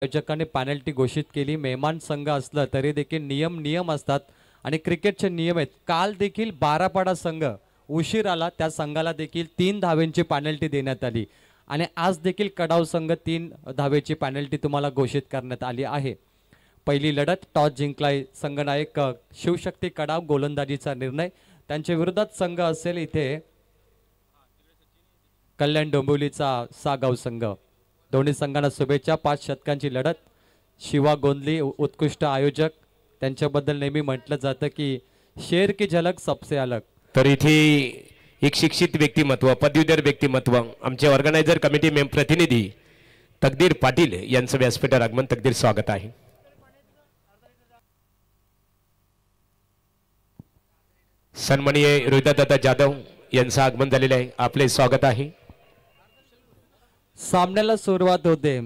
आयोजकांनी पेनल्टी घोषित केली। मेहमान संघ असला तरी देखील नियम असतात आणि क्रिकेटचे नियम आहेत। काल देखील बारापाडा संघ उशीर आला, त्या संघाला देखील 3 धावेंची पेनल्टी देण्यात आली आणि आज देखील कडाव संघ 3 धावेची पेनल्टी तुम्हाला घोषित करण्यात आली आहे। पहिली लढत टॉस जिंकलाय संघनायक शिवशक्ती कडाव, गोलंदाजीचा निर्णय त्यांच्या विरोधात संघ असेल इथे कल्याण डोंबिवलीचा सागाव संघ। दोन्ही संघांना शुभेच्छा। 5 शतकांची लढत। शिवा गोंदली उत्कृष्ट आयोजक, त्यांच्याबद्दल नेहमी म्हटलं जातं की शेर की झलक सबसे अलग। तर इथे एक शिक्षित व्यक्तिमत्व, पदवीधर व्यक्तिमत्व, आमचे ऑर्गनायझर कमिटी प्रतिनिधी तकदीर पाटील यांचं व्यासपीठावर आगमन। तकदीर, स्वागत आहे। सन्माननीय रोहितदादा जाधव यांचं आगमन झालेलं आहे, आपले स्वागत आहे। सामन्याला सुरुवात होते।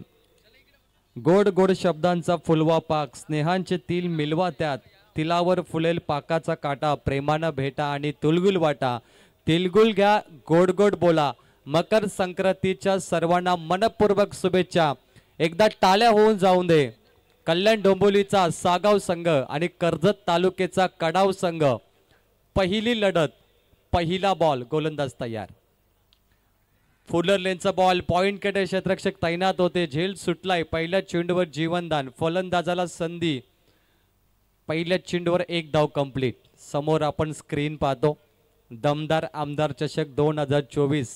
गोड गोड शब्दांचा फुलवा पाक, स्नेहांचे तिल मिलवा त्यात, तिलावर फुलेल पाकाचा काटा, प्रेमानं भेटा आणि तुलगुल वाटा, तिलगुल घ्या गोड गोड बोला। मकर संक्रांतीच्या सर्वांना मनपूर्वक शुभेच्छा। एकदा टाळ्या होऊन जाऊन दे। कल्याण डोंबिवलीचा सागाव संघ आणि कर्जत तालुक्याचा कडाव संघ। पहिली लढत, पहिला बॉल, गोलंदाज तयार। फुलर लेनचा बॉल, पॉइंटकडे क्षेत्ररक्षक तैनात होते। झेल सुटलाय, पहिल्या चेंडूवर जीवनदान, फलंदाजाला संधी। पहिल्या चेंडूवर 1 धाव कंप्लीट। समोर आपण स्क्रीन पाहतो, दमदार आमदार चषक 2024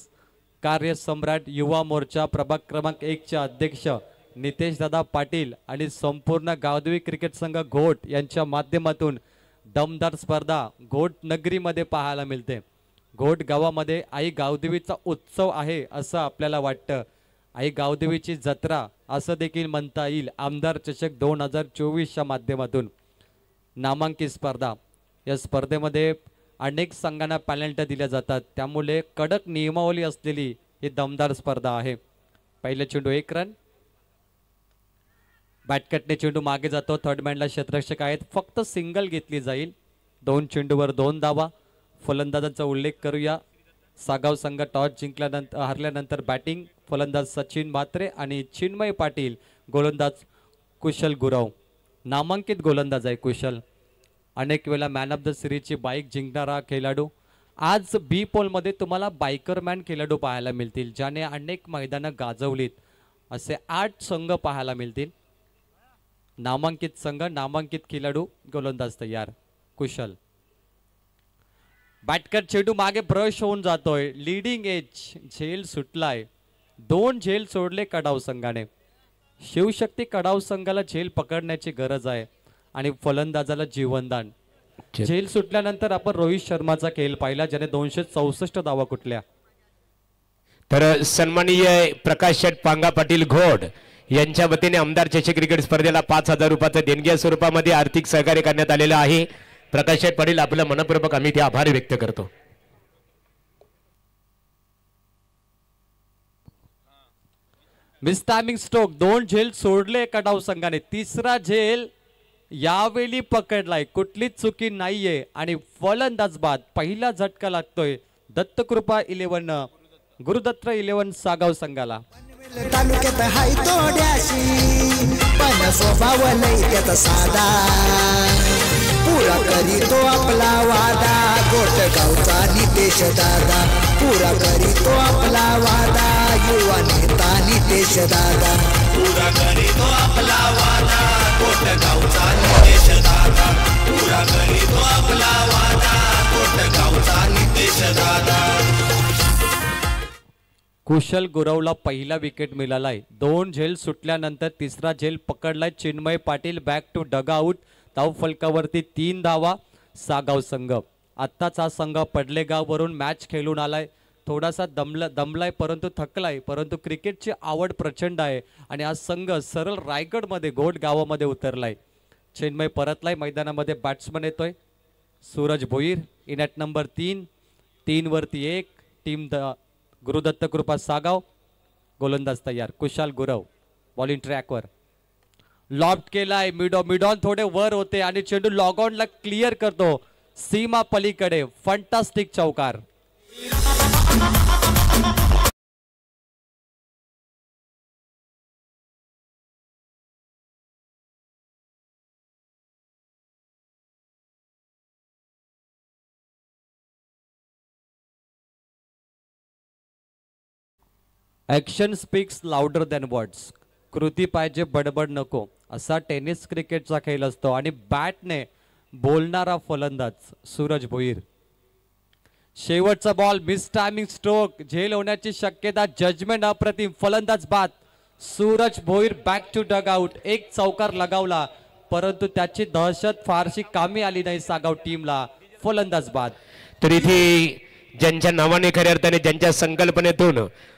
कार्यसम्राट युवा मोर्चा प्रभाग क्रमांक 1 चे अध्यक्ष नितेश दादा पाटील आणि संपूर्ण गावदेवी क्रिकेट संघ घोट यांच्या माध्यमातून दमदार स्पर्धा घोट नगरीमध्ये पाहायला मिळते। घोट गावामध्ये आई गावदेवीचा उत्सव आहे असं आपल्याला वाटतं। आई गावदेवीची जत्रा असं देखील म्हणता येईल। आमदार चषक 2024च्या माध्यमातून नामांकित स्पर्धा, या स्पर्धेमध्ये अनेक संघांना पेनल्टी दिल्या जातात, त्यामुळे कडक नियमावली असलेली ही दमदार स्पर्धा आहे। पहिला चेंडू 1 रन, बॅटकटने चेंडू मागे जातो। थर्ड मॅनला क्षेत्ररक्षक आहेत, फक्त सिंगल घेतली जाईल। 2 चेंडूवर 2 धावा। फलंदाजांचा उल्लेख करूया। सागाव संघ टॉस जिंकल्यानंतर हरल्यानंतर बॅटिंग, फलंदाज सचिन म्हात्रे आणि चिन्मय पाटील, गोलंदाज कुशल गुरव। नामांकित गोलंदाज आहे कुशल, अनेक वेळा मॅन ऑफ द सिरीजची बाईक जिंकणारा खेळाडू। आज बी पोलमध्ये तुम्हाला बायकरमॅन खेळाडू पाहायला मिळतील, ज्याने अनेक मैदानं गाजवलीत। असे 8 संघ पाहायला मिळतील। नामांकित संघ, नामांकित खेळाडू, गोलंदाज तयार कुशल। बॅटकर चेंडू मागे ब्रश होऊन जातोय, लीडिंग एज, झेल सुटलाय। 2 झेल सोडले कडाव संघाने। शिवशक्ती कडाव संघाला झेल पकडण्याची गरज आहे आणि फलंदाजाला जीवनदान। झेल सुटल्यानंतर आपण रोहित शर्माचा खेळ पाहिला, ज्याने 264 धावा कुठल्या। तर सन्माननीय प्रकाश शेठ पांगा पाटील घोड यांच्या वतीने आमदार चषक क्रिकेट स्पर्धेला 5000 रुपयाचं देणगी स्वरूपामध्ये आर्थिक सहकार्य करण्यात आलेलं आहे। प्रकाश शेठ पाटील, आपल्या मनपूर्वक आम्ही ते आभार व्यक्त करतो। मिस टायमिंग स्ट्रोक, 2 झेल सोडले कडाव संघाने, तिसरा झेल यावेळी पकडलाय, कुठलीच चुकी नाहीये आणि फलंदाज बाद। पहिला झटका लागतोय दत्तकृपा 11 गुरुदत्त 11 सागाव संघाला। तालुक्यात हाय तोड्याशी पण स्वभाव लई त्याचा साधा, पुरा करीतो आपला वादा, गोट गावचा नितेश दादा। पुरा करीतो आपला वादा, युवा नेता नितेश दादा। पुरा करीतो आपला वादा, गोट गावचा नितेश दादा। पुरा करीतो आपला वादा, गोट गावचा नितेश दादा। कुशल गुरवला पहिला विकेट मिळालाय। 2 झेल सुटल्यानंतर तिसरा झेल पकडलाय Chinmay Patil, back to dugout. धाव फलकावरती 3 धावा सागाव संघ। आत्ताच हा संघ पडलेगाववरून मॅच खेळून आलाय, थोडासा दमलाय परंतु थकलाय, परंतु क्रिकेटची आवड प्रचंड आहे आणि हा संघ सरळ रायगडमध्ये घोट गावामध्ये उतरलाय। चिन्मय परतलाय मैदानामध्ये, बॅट्समन येतोय Suraj Bhoir, in at number 3, 3 वरती 1, टीम गुरुदत्त कृपा सागाव। गोलंदाज तयार कुशाल गुरव, बॉलिंग ट्रॅकवर लॉफ्ट केलाय, मिडॉन थोडे वर होते आणि चेंडू लॉग ऑनला क्लिअर करतो सीमा पलीकडे। फंटास्टिक चौकार। Action speaks louder than words. कृती पाहिजे, बडबड नको, असा टेनिस क्रिकेटचा खेळ असतो. आणि बॅटने बोलणारा फलंदाज सूरज भोईर. शेवटचा बॉल, मिस टायमिंग स्ट्रोक, झेल होण्याची शक्यता, जजमेंट अप्रतिम. फलंदाज बाद. Suraj Bhoir back to dugout. एक चौकार लगावला परंतु त्याची दहशत फारशी कामी आली नाही सागाव टीमला. फलंदाज बाद. तर इथे ज्यांच्या नावाने खऱ्या अर्थाने ज्यांच्या संकल्पनेतून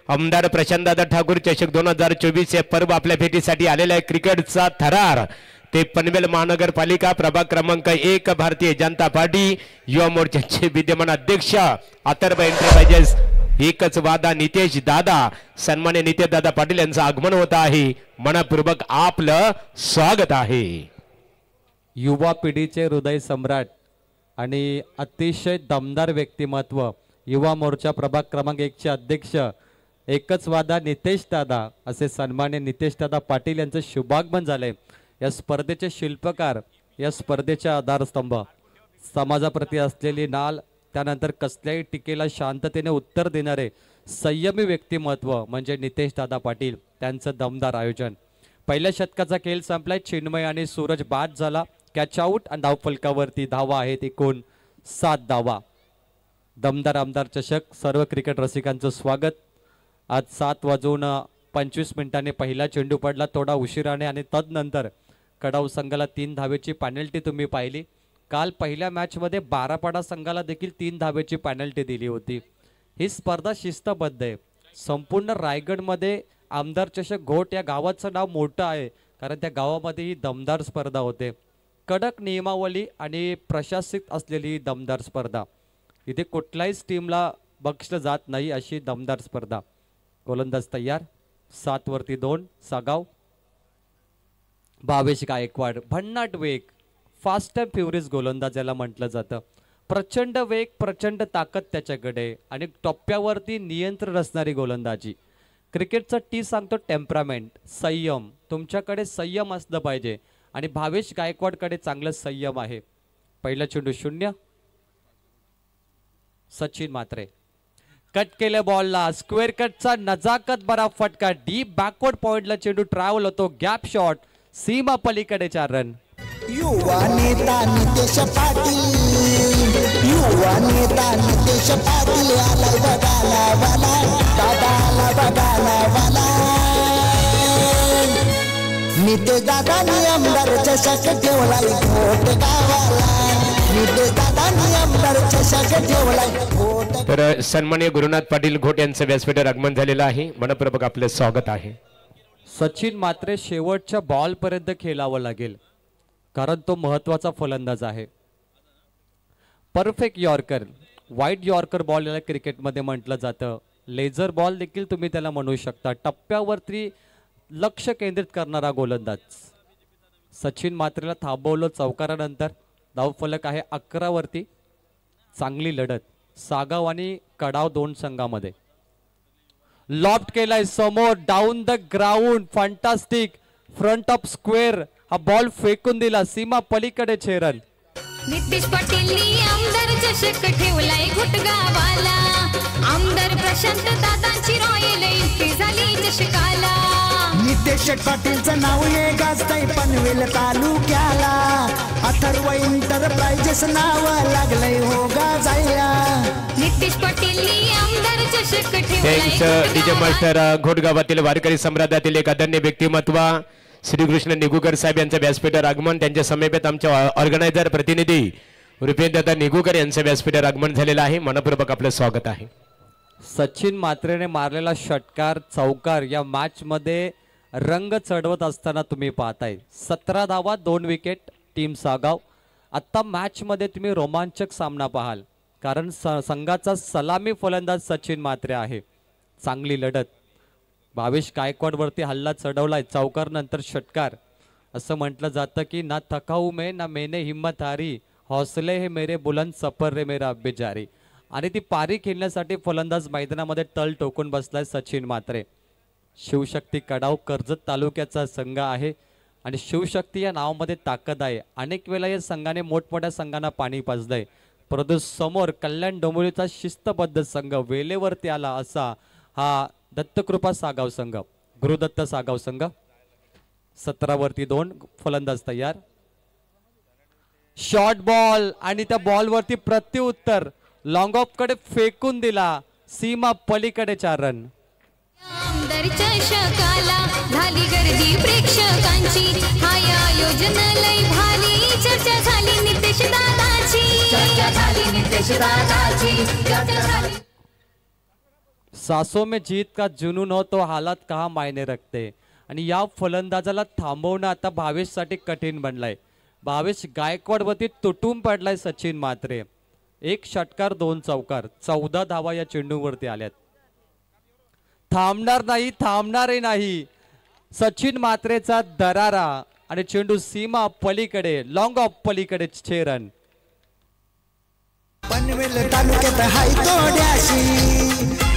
आमदार प्रशांतदादा ठाकूर चषक 2024 हे पर्व आपल्या भेटीसाठी आलेला आहे. क्रिकेटचा थरार ते पनवेल महानगरपालिका प्रभाग क्रमांक 1 भारतीय जनता पार्टी युवा मोर्चाचे विद्यमान अध्यक्ष अथर्व एंटरप्राइजेस एकच वादा नितेश दादा, सन्मान्य नितेश दादा पाटील यांचं आगमन होत आहे. मनपूर्वक आपलं स्वागत आहे. युवा पिढीचे हृदय सम्राट आणि अतिशय दमदार व्यक्तिमत्व, युवा मोर्चा प्रभाग क्रमांक 1 चे अध्यक्ष एकच वादा नितेश दादा, असे सन्मान्य नितेश दादा पाटील यांचं शुभागमन झाले. या स्पर्धेचे शिल्पकार, या स्पर्धेचा आधारस्तंभ, समाजाप्रती असलेली नाल, त्यानंतर कसल्याही टीकेला शांततेने उत्तर देणारे संयमी व्यक्तिमत्व म्हणजे नितेश दादा पाटील. त्यांचं दमदार आयोजन. पहिल्या षटकाचा खेळ संपलाय. चिन्मय आणि सूरज बाद झाला. कॅच आउट आणि धावफलकावरती धावा आहेत एकूण 7 धावा. दमदार आमदार चषक सर्व क्रिकेट रसिकांचं स्वागत. आज 7:25 पहिला चेंडू पडला थोडा उशिराने आणि तदनंतर कडाव संघाला 3 धावेची पेनल्टी तुम्ही पाहिली. काल पहिल्या मॅचमध्ये 12पाडा संघाला देखील 3 धावेची पेनल्टी दिली होती. ही स्पर्धा शिस्तबद्ध आहे. संपूर्ण रायगडमध्ये आमदार चषक घोट या गावाचं नाव मोठं आहे कारण त्या गावामध्ये ही दमदार स्पर्धा होते. कडक नियमावली आणि प्रशासित असलेली ही दमदार स्पर्धा. इथे कुठल्याहीच टीमला बक्षलं जात नाही अशी दमदार स्पर्धा. गोलंदाज तयार. 7 वरती 2 सागाव. भावेश गायकवाड. भन्नाट वेग, फास्ट अँड फ्युरियस गोलंदाज याला म्हटलं जातं. प्रचंड वेग, प्रचंड ताकद त्याच्याकडे आणि टप्प्यावरती नियंत्रण असणारी गोलंदाजी. क्रिकेटचा टी सांगतो टेम्परामेंट, संयम. तुमच्याकडे संयम असलं पाहिजे आणि भावेश गायकवाडकडे चांगलं संयम आहे. पहिला चेंडू 0. सचिन मात्रे कट केल्या बॉलला, स्क्वेअर कटचा नजाकत बरा फटका, डीप बॅकवर्ड पॉइंटला चेंडू ट्रॅव्हल होतो. गॅप शॉट, सीमा पलीकडे 4 रन. युवा नेता नितेश पाटील, युवा नेता नितेश पाटील आलाय बघायला वाला, दादाला बघायला वाला. नितेश दादानी आमदार चषक ठेवलाय घोट गावाला, नितेश दादानी आमदार चषक ठेवलाय घोट. तर सन्माननीय गुरुनाथ पाटील घोट यांचं व्यासपीठावर आगमन झालेलं आहे. मनपूर्वक आपलं स्वागत आहे. सचिन मात्र शेवटच्या बॉल पर्यंत खेळावं लागेल कारण तो महत्वाचा फलंदाज आहे. परफेक्ट यॉर्कर, वाईट यॉर्कर बॉल याला क्रिकेटमध्ये म्हटलं जातं. लेझर बॉल देखील तुम्ही त्याला म्हणू शकता. टप्प्यावरती लक्ष केंद्रित करणारा गोलंदाज. सचिन मात्रेला थांबवलं चौकारानंतर. धावफलक आहे 11 वरती. चांगली लढत सागाव आणि कडाव 2 संघामध्ये. लॉफ्ट केलाय समोर, down the ground, fantastic, front of square. हा बॉल फेकून दिला, सीमा पलीकडे 6 रन. नितेश पाटीलनी आमदार चषक ठेवलाय घोटगावाला, आमदार प्रशांत दादांची रॉयल एंट्री झाली चषकाला. नितेश पाटीलचं नाव ये गाजतंय पनवेल तालुक्याला, अथर्व एंटरप्राइजेस नाव लागलंय हो गाजायला. नितेश पाटीलनी आमदार चषक थँक्स ठेवलाय डीजे मास्टर घोटगावातील वारकरी सम्राटातील एक आदरणीय व्यक्तिमत्व श्रीकृष्ण निगुकर साहेब यांचं व्यासपीठावर आगमन. त्यांच्या समेत आमच्या ऑर्गनायझर प्रतिनिधी रुपेंद्र निगुकर यांचं व्यासपीठावर आगमन झालेलं आहे. मनपूर्वक आपलं स्वागत आहे. सचिन मात्रेने मारलेला षटकार, चौकार या मॅच मध्ये रंग चढवत असताना तुम्ही पाहताय. 17 धावा, 2 विकेट टीम सागाव. आता मॅच मध्ये तुम्ही रोमांचक सामना पाहाल कारण संघाचा सलामी फलंदाज सचिन मात्रे आहे. चांगली लढत. भावेश गायकवाड वरती हल्ला चढवलाय. चौकार नंतर षटकार. असं म्हटलं जातं की ना थकाऊ में ना मैंने हिम्मत हारी, हौसले हे मेरे बुलंद सफर रे मेरा अब्बे जारी. आणि ती पारी खेळण्यासाठी फलंदाज मैदानामध्ये तळ टोकून बसलाय सचिन मात्रे. शिवशक्ती कडाव कर्जत तालुक्याचा संघ आहे आणि शिवशक्ती या नावामध्ये ताकद आहे. अनेक वेळा या संघाने मोठमोठ्या संघांना पाणी पाजलंय परंतु समोर कल्याण डोंबिवलीचा शिस्तबद्ध संघ वेळेवरती आला असा हा दत्तकृपा सागाव संघ, गुरुदत्त सागाव संघ 17 वरती 2. फलंदाज तयार. शॉर्ट बॉल आणि त्या बॉल वरती प्रत्युत्तर लॉंग ऑफ कडे फेकून दिला. सीमा पलीकडे 4 रन. आमदार चषकाला झाली गर्दी प्रेक्षकांची, हाय आयोजन लय भारी, चर्चा झाली नितेश दादाची, चर्चा झाली नितेश दादाची, चर्चा झाली. सासों में जीत का जुनून हो तो हालात कहा मायने रखते. आणि या फलंदाजाला थांबवणं आता भावेशसाठी कठीण बनलाय. भावेश गायकवाड वरती तुटून पडलाय सचिन म्हात्रे. 1 षटकार 2 चौकार, 14 धावा या चेंडूवरती आल्यात. थांबणार नाही, थांबणारही नाही. सचिन म्हात्रेचा दरारा आणि चेंडू सीमा पलीकडे, लॉंग ऑफ पलीकडे 6 रन. पनवेल तालुक्यात हाय तोड्याशी,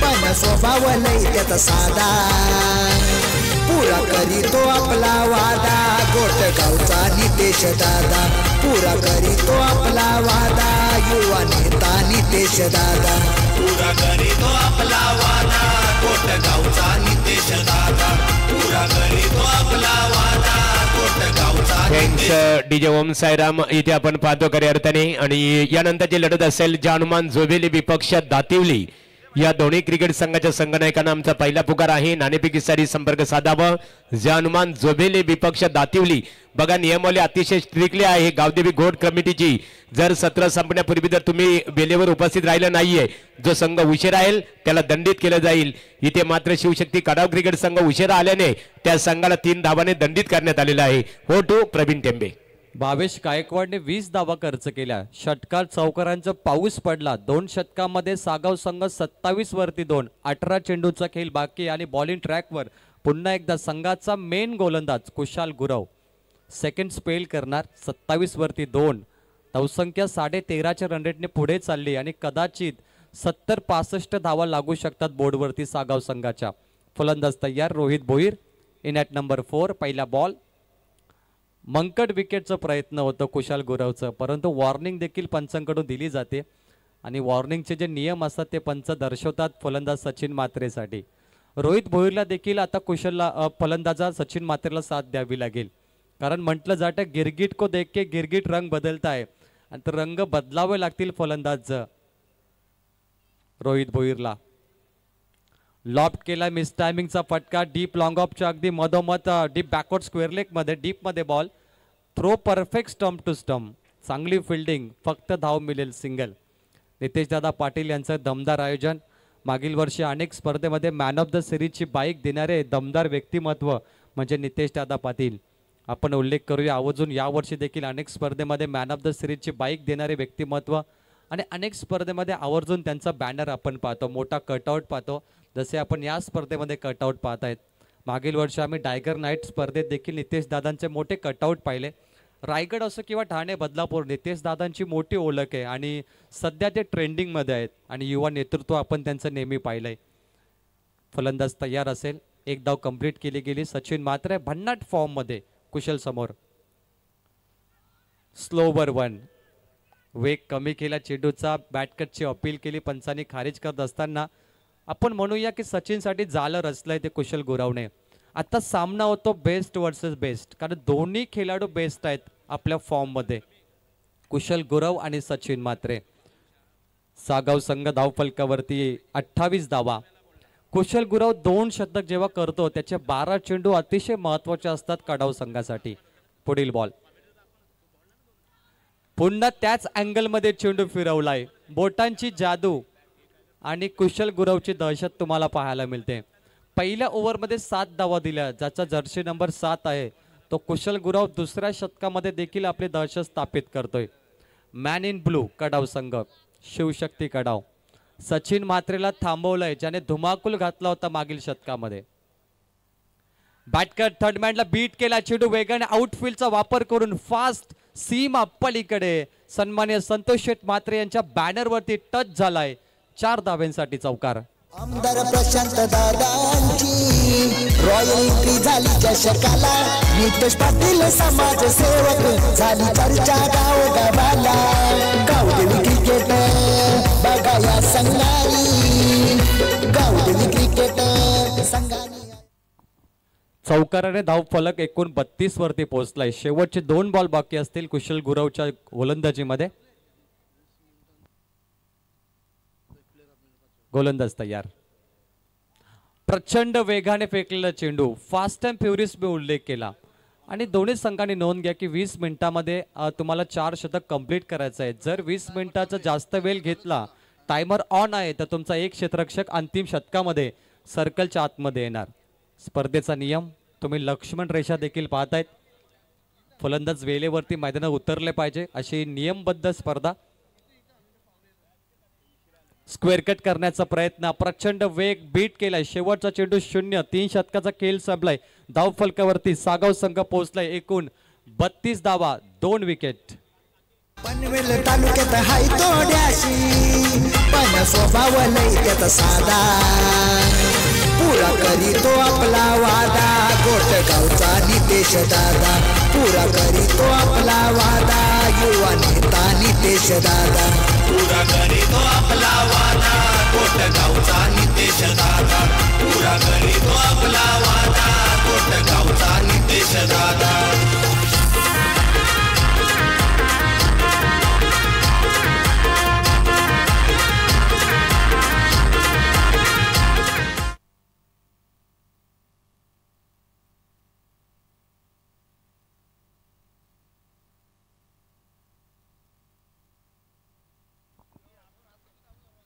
पण स्वभाव लय त्याचा साधा, पुरा करीतो आपला वादा. गोटगावचा नितेश दादा पुरा करीतो आपला वादा, युवा नेता नितेश दादा पुरा करीतो आपला वादा. गोटगावचा नितेश दादा पुरा करीतो आपला वादा. गोटगावचा थँक्स डीजे ओम साईराम. इथे आपण पाहतो खऱ्या अर्थाने. आणि यानंतरची लढत असेल जानुमान जोबेली विपक्ष दातिवली या दोन्ही क्रिकेट संघाच्या संघनायकांना आमचा पहिला पुकार आहे. नाणेफेकी सारी संपर्क साधावा. जानुमान जोबेली विपक्ष दातिवली. बघा नियमावली अतिशय स्ट्रिक्टली आहे गावदेवी घोड कमिटीची. जर सत्र संपण्यापूर्वी जर तुम्ही बेलेवर उपस्थित राहिलं नाहीये, जो संघ उशीर राहील त्याला दंडित केलं जाईल. इथे मात्र शिवशक्ती कडाव क्रिकेट संघ उशिरा आल्याने त्या संघाला 3 धावाने दंडित करण्यात आलेला आहे. हो टू प्रवीण टेंबे. भावेश गायकवाडने 20 धावा खर्च केल्या. षटकार चौकारांचा पाऊस पडला. 2 षटकांमध्ये सागाव संघ 27 वरती 2. 18 चेंडूचा खेळ बाकी आणि बॉलिंग ट्रॅकवर पुन्हा एकदा संघाचा मेन गोलंदाज कुशाल गुरव सेकंड स्पेल करणार. 27 वरती 2. धावसंख्या 13.5च्या रन रेटने पुढे चालली आणि कदाचित 70-65 धावा लागू शकतात बोर्डवरती सागाव संघाच्या. फलंदाज तयार. Rohit Bhoir in at number 4. पहिला बॉल. मंकड विकेटचा प्रयत्न होतो कुशाल गुरवचं, परंतु वॉर्निंग देखील पंचांकडून दिली जाते आणि वॉर्निंगचे जे नियम असतात ते पंच दर्शवतात फलंदाज सचिन म्हात्रेसाठी. रोहित भोईरला देखील आता कुशलला फलंदाजा सचिन म्हात्रेला साथ द्यावी लागेल, कारण म्हटलं जातं गिरगिट को देख के गिरगिट रंग बदलता है आणि तर रंग बदलावे लागतील फलंदाज रोहित भोईरला. लॉफ्ट केला मिस टायमिंगचा फटका. डीप लॉंग ऑफच्या अगदी मधोमध डीप बॅकवर्ड स्क्वेअर लेग मध्ये डीप मध्ये ball. Throw perfect stump to stump. चांगली फिल्डिंग. फक्त धाव मिळेल सिंगल. नितेशदादा पाटील यांचं दमदार आयोजन. मागील वर्षी अनेक स्पर्धेमध्ये मॅन ऑफ द सिरीजची बाईक देणारे दमदार व्यक्तिमत्व म्हणजे नितेशदादा पाटील. आपण उल्लेख करूया आवर्जून यावर्षी देखील अनेक स्पर्धेमध्ये मॅन ऑफ द सिरीजची बाईक देणारे व्यक्तिमत्व आणि अनेक स्पर्धेमध्ये आवर्जून त्यांचा बॅनर आपण पाहतो, मोठा कटआउट पाहतो, जसे आपण या स्पर्धेमध्ये कटआउट पाहत आहेत. मागील वर्षी आम्ही टायगर नाईट स्पर्धेत देखील नितेश दादांचे मोठे कटआउट पाहिले. रायगड असो किंवा ठाणे बदलापूर नितेश दादांची मोठी ओळख आहे आणि सध्या ते ट्रेंडिंगमध्ये आहेत आणि युवा नेतृत्व आपण त्यांचं नेहमी पाहिलंय. फलंदाज तयार असेल. 1 धाव कंप्लीट केली गेली. सचिन मात्र भन्नाट फॉर्म मध्ये कुशल समोर. Slow over 1. वेग कमी केला चेंडूचा. बॅटकटची अपील केली पंचांनी खारिज करत असताना आपण म्हणूया की सचिनसाठी जालं रचलंय ते कुशल गुरवने. आता सामना होतो बेस्ट वर्सेस बेस्ट, कारण दोन्ही खेळाडू बेस्ट आहेत आपल्या फॉर्म मध्ये, कुशल गुरव आणि सचिन म्हात्रे. सागाव संघ धावफलकावरती 28 धावा. कुशल गुरव 2 शतक जेव्हा करतो त्याचे 12 चेंडू अतिशय महत्वाचे असतात कडाव संघासाठी. पुढील बॉल. पुन्हा त्याच अँगल मध्ये चेंडू फिरवलाय. बोटांची जादू आणि कुशल गुरवची दहशत तुम्हाला पाहायला मिळते. पहिल्या ओव्हरमध्ये 7 धावा दिल्या, ज्याचा जर्सी नंबर 7 आहे तो कुशल गुरव दुसऱ्या शतकामध्ये देखील आपली दहशत स्थापित करतोय. मॅन इन ब्लू कडाव संघ शिवशक्ती कडाव. सचिन म्हात्रेला थांबवलंय ज्याने धुमाकूल घातला होता मागील शतकामध्ये. बॅटकर थर्ड मॅनला बीट केला. चेंडू वेगाने आउटफील्डचा वापर करून फास्ट सीमा पलीकडे सन्मान्य संतोष शेठ म्हात्रे यांच्या बॅनरवरती टच झालाय. 4 धाव्यांसाठी चौकार. आमदार प्रशांत दादांची रॉयल एंट्री झाली चषकाला. नितेश पाटील समाजसेवक झाली चर्चा गाव गावाला. गावदेवी क्रिकेट बघा या संघारी. गावदेवी क्रिकेट संघाने चौकाराने धाव फलक एकूण 32 वरती पोहोचलाय. शेवटचे 2 बॉल बाकी असतील कुशल गुरवच्या गोलंदाजीमध्ये. गोलंदाज तयार. प्रचंड वेगाने फेकलेला चेंडू, फास्ट अँड फ्युरियस मी उल्लेख केला आणि दोन्ही संघांनी नोंद घ्या की 20 मिनिटांमध्ये तुम्हाला 4 शतक कंप्लीट करायचं आहे. जर 20 मिनिटाचा जास्त वेळ घेतला, टायमर ऑन आहे, तर तुमचा एक क्षेत्ररक्षक अंतिम शतकामध्ये सर्कलच्या आतमध्ये येणार. स्पर्धेचा नियम तुम्ही लक्ष्मण रेषा देखील पाहतायत. फलंदाज वेळेवरती मैदानात उतरले पाहिजे अशी नियमबद्ध स्पर्धा. स्क्वेअर कट करण्याचा प्रयत्न, प्रचंड वेग बीट केलाय. शेवटचा चेंडू 0. 3 षटकाचा खेळ संपलाय. धाव फलकावरती सागाव संघ पोहोचलाय. एकूण 32 धावा, 2 विकेट. पनवेल तालुक्यात हाय तोड्याशी पण स्वभाव लय त्याचा साधा पुरा करीतो आपला वादा गोटगावचा नितेश दादा पुरा करीतो आपला वादा युवा नेता नितेश दादा पुरा करीतो आपला वादा गोटगावचा नितेश दादा पुरा करीतो आपला वादा गोटगावचा नितेश दादा.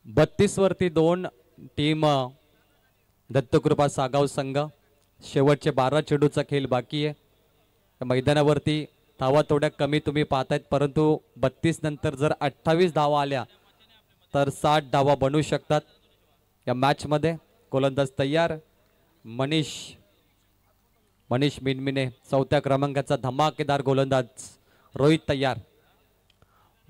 बत्तीस वरती 2 टीम दत्तकृपा सागाव संघ. शेवटचे 12 चेंडूचा खेळ बाकी आहे. मैदानावरती धावा थोड्या कमी तुम्ही पाहतायत, परंतु 32 नंतर जर 28 धावा आल्या तर 60 धावा बनवू शकतात या मॅच मध्ये. गोलंदाज तयार. मनीष मिनमिने 4थ्या क्रमांकाचा धमाकेदार गोलंदाज. रोहित तयार.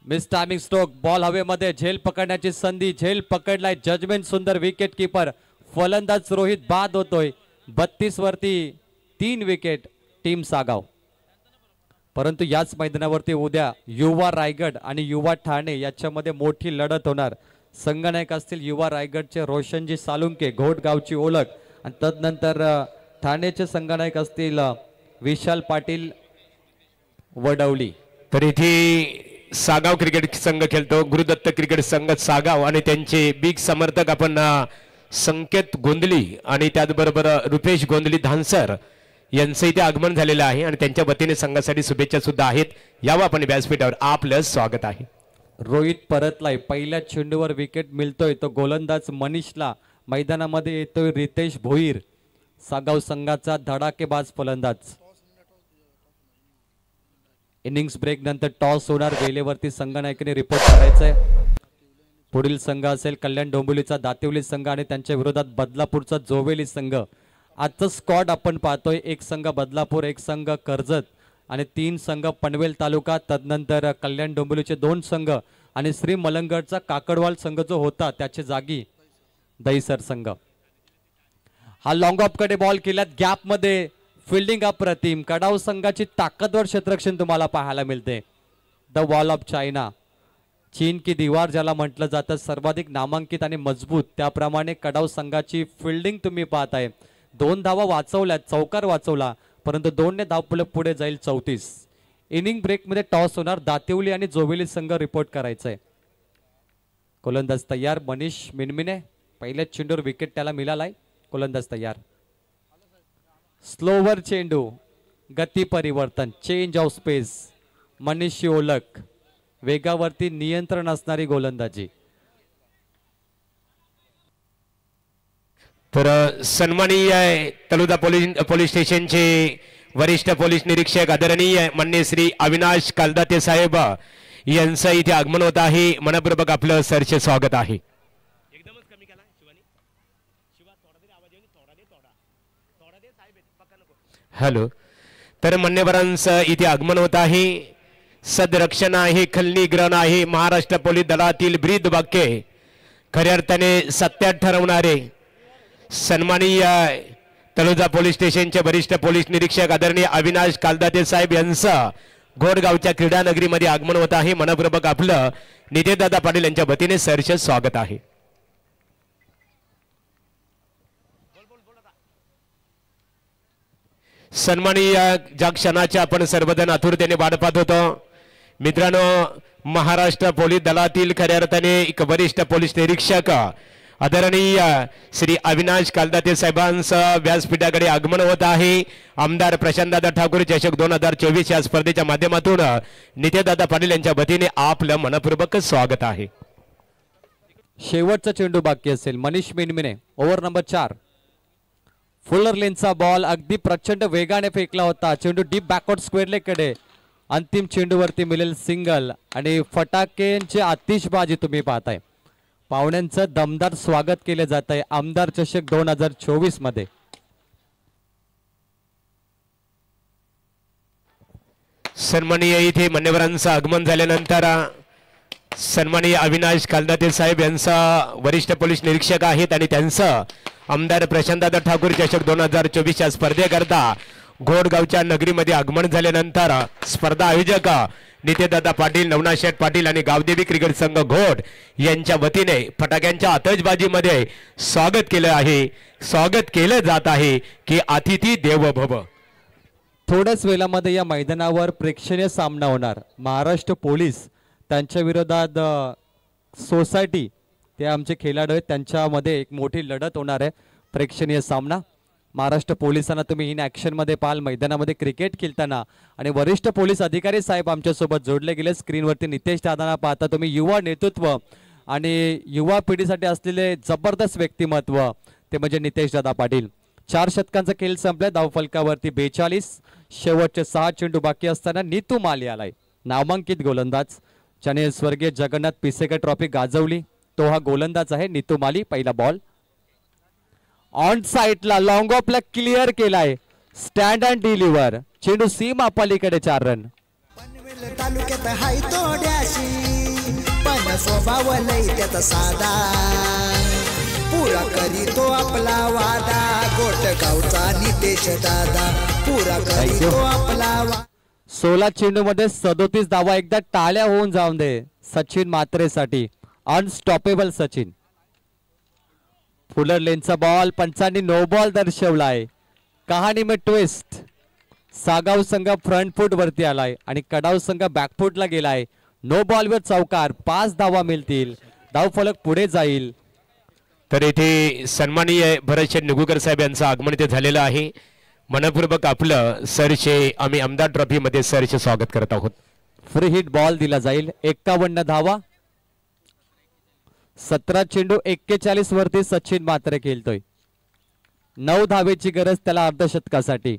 मिस टायमिंग स्ट्रोक, बॉल हवेमध्ये, झेल पकडण्याची संधी, झेल पकडलाय. जजमेंट सुंदर. विकेट किपर फलंदाज रोहित बाद होतोय. 32 वरती 3 विकेट टीम सागाव. परंतु याच मैदानावरती उद्या युवा रायगड आणि युवा ठाणे याच्यामध्ये मोठी लढत होणार. संघनायक असतील युवा रायगडचे रोशनजी सालुंके, घोटगावची ओळख, आणि तदनंतर ठाणेचे संघनायक असतील विशाल पाटील वडवली. तर इथे सागाव क्रिकेट संघ खेळतो, गुरुदत्त क्रिकेट संघ सागाव, आणि त्यांचे बिग समर्थक आपण संकेत गोंदली आणि त्याचबरोबर रुपेश गोंदली धानसर यांचं इथे आगमन झालेलं आहे आणि त्यांच्या वतीने संघासाठी शुभेच्छा सुद्धा आहेत. यावं आपण व्यासपीठावर, आपलं स्वागत आहे. रोहित परतलाय. पहिल्या चेंडूवर विकेट मिळतोय. तो गोलंदाज मनीषला. मैदानामध्ये येतोय रितेश भोईर, सागाव संघाचा धडाकेबाज फलंदाज. इनिंग्स ब्रेक नंतर टॉस होणार. वेळेवरती संघनायकाने रिपोर्ट करायचंय. पुढील संघ असेल कल्याण डोंबिवलीचा दातिवली संघ आणि त्यांच्या विरोधात बदलापूरचा जोवेली संघ. आजचं स्क्वॉड आपण पाहतोय. एक संघ बदलापूर, एक संघ कर्जत आणि 3 संघ पनवेल तालुका. तदनंतर कल्याण डोंबिवलीचे 2 संघ आणि श्री मलंगडचा काकडवाल संघ जो होता त्याच्या जागी दहीसर संघ. हा लॉंग ऑफ कडे बॉल केल्यात. गॅप मध्ये फिल्डिंग अप्रतिम. कडाव संघाची ताकदवर क्षेत्ररक्षण तुम्हाला पाहायला मिळते. द वॉल ऑफ चायना, चीन की दीवार ज्याला म्हटलं जातं, सर्वाधिक नामांकित आणि मजबूत, त्याप्रमाणे कडाव संघाची फिल्डिंग तुम्ही पाहताय. 2 धावा वाचवल्यात, चौकार वाचवला, परंतु 2 ने धाव पुढे जाईल 34. इनिंग ब्रेक मध्ये टॉस होणार. दातिवली आणि जोवेली संघ रिपोर्ट करायचंय. गोलंदाज तयार. मनीष मिनमिने. पहिल्याच चेंडूवर विकेट त्याला मिळालाय. गोलंदाज तयार. स्लोवर चेंडू, गती परिवर्तन, चेंज ऑफ स्पेस, मनीषची ओळख, वेगावरती नियंत्रण असणारी गोलंदाजी. तर सन्माननीय तळोदा पोलीस स्टेशनचे वरिष्ठ पोलीस निरीक्षक आदरणीय मान्य श्री अविनाश कालदाते साहेब यांचं इथे आगमन होत आहे. मनपूर्वक आपलं सरचे स्वागत आहे. हॅलो. तर मान्यवरांचं इथे आगमन होत आहे. सदरक्षण आहे, खलनिग्रहण आहे. महाराष्ट्र पोलीस दलातील ब्रीद वाक्य खऱ्या अर्थाने सत्यात ठरवणारे सन्माननीय तळोजा पोलीस स्टेशनचे वरिष्ठ पोलीस निरीक्षक आदरणीय अविनाश कालदाते साहेब यांचं घोडगावच्या क्रीडा नगरीमध्ये आगमन होत आहे. मनपूर्वक आपलं नितेशदादा पाटील यांच्या वतीने सहर्ष स्वागत आहे. सन्माननीय ज्या क्षणाची आपण सर्वजण आतुरतेने वाट पाहत होतो मित्रांनो, महाराष्ट्र पोलीस दलातील खऱ्या अर्थाने एक वरिष्ठ पोलीस निरीक्षक आदरणीय श्री अविनाश कालदाते साहेबांचं व्यासपीठाकडे आगमन होत आहे. आमदार प्रशांतदादा ठाकूर चषक 2024 या स्पर्धेच्या माध्यमातून नितेशदादा पाटील यांच्या वतीने आपलं मनपूर्वक स्वागत आहे. शेवटचा चेंडू बाकी असेल. Manish Minmine over number 4. Fuller लेनचा बॉल अगदी प्रचंड वेगाने फेकला होता. चेंडू डीप बॅकवर्ड स्क्वेअर लेग कडे. अंतिम चेंडूवरती मिळेल सिंगल आणि फटाक्यांची आतिषबाजी तुम्ही पाहताय. पाहुण्यांचं दमदार स्वागत केले जात आहे आमदार चषक 2024 मध्ये. सन्माननीय इथे मान्यवरांचं आगमन झाल्यानंतर सन्माननीय अविनाश कालदाते साहेब यांचा वरिष्ठ पोलीस निरीक्षक आहेत आणि त्यांचं आमदार प्रशांतदादा ठाकूर चषक 2024 या स्पर्धेकरता घोडगावच्या नगरीमध्ये आगमन झाल्यानंतर स्पर्धा आयोजक नितेशदादा पाटील, नवनाथ शेठ पाटील आणि गावदेवी क्रिकेट संघ घोड यांच्या वतीने फटाक्यांच्या आतषबाजीमध्ये स्वागत केलं आहे. स्वागत केलं जात आहे की अतिथी देवो भव. थोड्याच वेळामध्ये या मैदानावर प्रेक्षणीय सामना होणार. महाराष्ट्र पोलीस त्यांच्या विरोधात सोसायटी, ते आमचे खेळाडू आहेत, त्यांच्यामध्ये एक मोठी लढत होणार आहे. प्रेक्षणीय सामना. महाराष्ट्र पोलिसांना तुम्ही इन ॲक्शनमध्ये पाहाल मैदानामध्ये क्रिकेट खेळताना. आणि वरिष्ठ पोलीस अधिकारी साहेब आमच्यासोबत जोडले गेले. स्क्रीनवरती नितेश दादांना पाहता तुम्ही. युवा नेतृत्व आणि युवा पिढीसाठी असलेले जबरदस्त व्यक्तिमत्व ते म्हणजे नितेश दादा पाटील. 4 षटकांचा खेळ संपलाय. धावफलकावरती 42. शेवटचे 6 चेंडू बाकी असताना नीतू माली आलाय, नामांकित गोलंदाज ज्याने स्वर्गीय जगन्नाथ पिसेकर ट्रॉफी गाजवली. तो हा गोलंदाज आहे नीतू माली. पहिला बॉल ऑन साइडला लॉंग ऑफला क्लिअर केलाय. Stand and deliver. चेंडू सीमा पलीकडे 4 रन. पनवेल तालुक्यात हाय तोड्याशी पण स्वभाव लय त्याचा साधा. पुरा करीतो आपला वादा गोटगावचा नितेश दादा. पुरा करीतो आपला वादा. 16 चेंडू मध्ये 37 धावा. एकदा टाळ्या होऊन जाऊन दे सचिन मात्रेसाठी. अनस्टॉपेबल सचिन. फुलर लेनचा बॉल पंचांनी नो बॉल दर्शवलाय. कहाणी में ट्विस्ट. सागाव संघ फ्रंट फूट वरती आलाय आणि कडाव संघ बॅकफूटला गेलाय. नो बॉलवर चौकार. 5 धावा मिळतील. धाव फलक पुढे जाईल. तर इथे सन्माननीय भरतशेठ निगुकर साहेब यांचं आगमन इथे झालेलं आहे. मनपूर्वक आपलं सरचे आम्ही आमदार ट्रॉफी मध्ये सरचे स्वागत करत आहोत. फ्री हिट बॉल दिला जाईल. 51 धावा. 17 चेंडू 41 वरती सचिन मात्रे खेळतोय. 9 धावेची गरज त्याला अर्धशतकासाठी.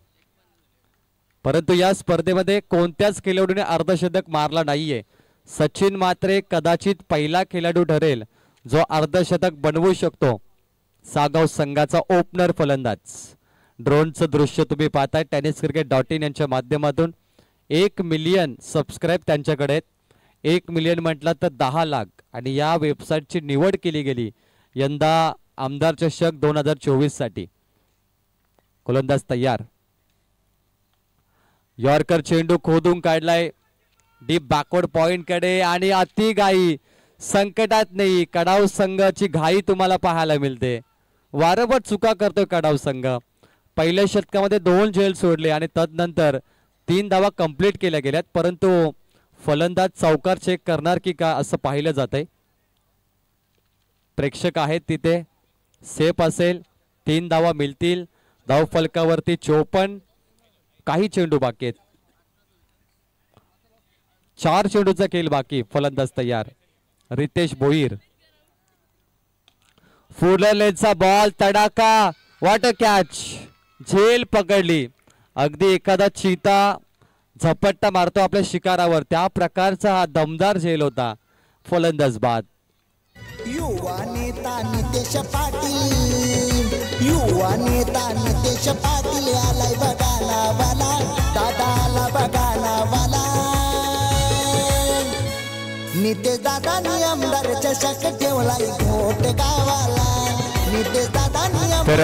परंतु या स्पर्धेमध्ये कोणत्याच खेळाडूने अर्धशतक मारला नाहीये. सचिन मात्रे कदाचित पहिला खेळाडू ठरेल जो अर्धशतक बनवू शकतो. सागाव संघाचा ओपनर फलंदाज. ड्रोनचं दृश्य तुम्ही पाहताय. tenniscricket.in यांच्या माध्यमातून 1 मिलियन सबस्क्राईब त्यांच्याकडे आहेत. 1 मिलियन म्हटलं तर 10 लाख. आणि या वेबसाईटची निवड केली गेली यंदा आमदार चषक 2024 साठी. गोलंदाज तयार. यॉर्कर चेंडू खोदून काढलाय डीप बॅकवर्ड पॉइंट कडे आणि अति घाई. संकटात नाही. कडाव संघाची घाई तुम्हाला पाहायला मिळते. वारंवार चुका करतोय कडाव संघ. पहिल्या षटकामध्ये 2 झेल सोडले आणि तदनंतर 3 धावा कंप्लीट केल्या गेल्यात. परंतु फलंदाज चौकार चेक करणार की का असं पाहिलं जातंय. प्रेक्षक आहेत तिथे. सेफ असेल. 3 धावा मिळतील. धाव फलकावरती 54. काही चेंडू बाकी आहेत. 4 चेंडूचा खेळ बाकी. फलंदाज तयार. रितेश भोईर. फुलर लेनचा बॉल तडाका. What a catch. झेल पकडली. अगदी एखादा चीता झपट्टा मारतो आपल्या शिकारावर त्या प्रकारचा हा दमदार झेल होता. फलंदाज बाद. युवा नेता नितेश पाटील. युवा नेता नितेश पाटील आलाय बघायला वाला. दादाला बघायला वाला. नितेश दादानी आमदार चषक ठेवलाय घोटगावाला. नितेश दादानी तर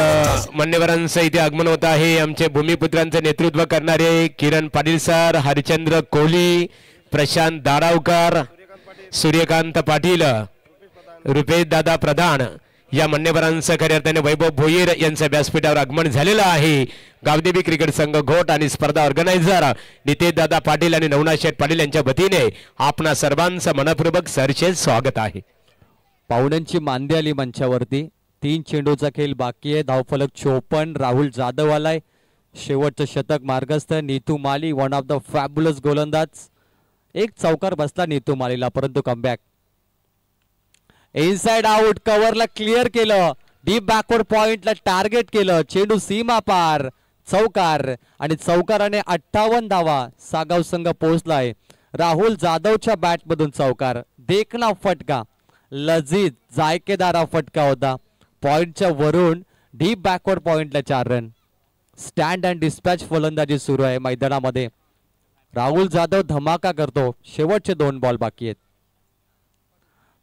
मान्यवरांचं इथे आगमन होत आहे. आमचे भूमिपुत्रांचं नेतृत्व करणारे किरण पाटील सर, हरिचंद्र कोहली, प्रशांत दाडावकर, सूर्यकांत पाटील, रुपेश दादा प्रधान या मान्यवरांचं खऱ्या अर्थाने वैभव भोईर यांचं व्यासपीठावर आगमन झालेलं आहे. गावदेवी क्रिकेट संघ घोट आणि स्पर्धा ऑर्गनायझर नितेशदादा पाटील आणि नवनाथ शेठ पाटील यांच्या वतीने आपणा सर्वांचं मनपूर्वक सरचे स्वागत आहे. पाहुण्यांची मांदी आली मंचावरती. 3 चेंडूचा खेळ बाकी आहे. धावफलक 54. राहुल जाधव आलाय. शेवटचं शतक मार्गस्थ. नीतू माली वन ऑफ द फॅब्युलस गोलंदाज. एक चौकार बसला नीतू मालीला, परंतु कमबॅक इनसाइड आउट. कव्हरला क्लिअर केलं. डीप बॅकवर्ड पॉइंटला टार्गेट केलं. चेंडू सीमा पार. चौकार आणि चौकाराने 58 धावा सागाव संघ पोहोचलाय. राहुल जाधवच्या बॅट मधून चौकार. देखना फटका, लजीज जायकेदार फटका होता. पॉइंटच्या वरून डीप बॅकवर्ड पॉइंटला 4 रन. स्टँड अँड डिस्पॅच फलंदाजी सुरू आहे मैदानामध्ये. राहुल जाधव धमाका करतो. शेवटचे 2 बॉल बाकी आहेत.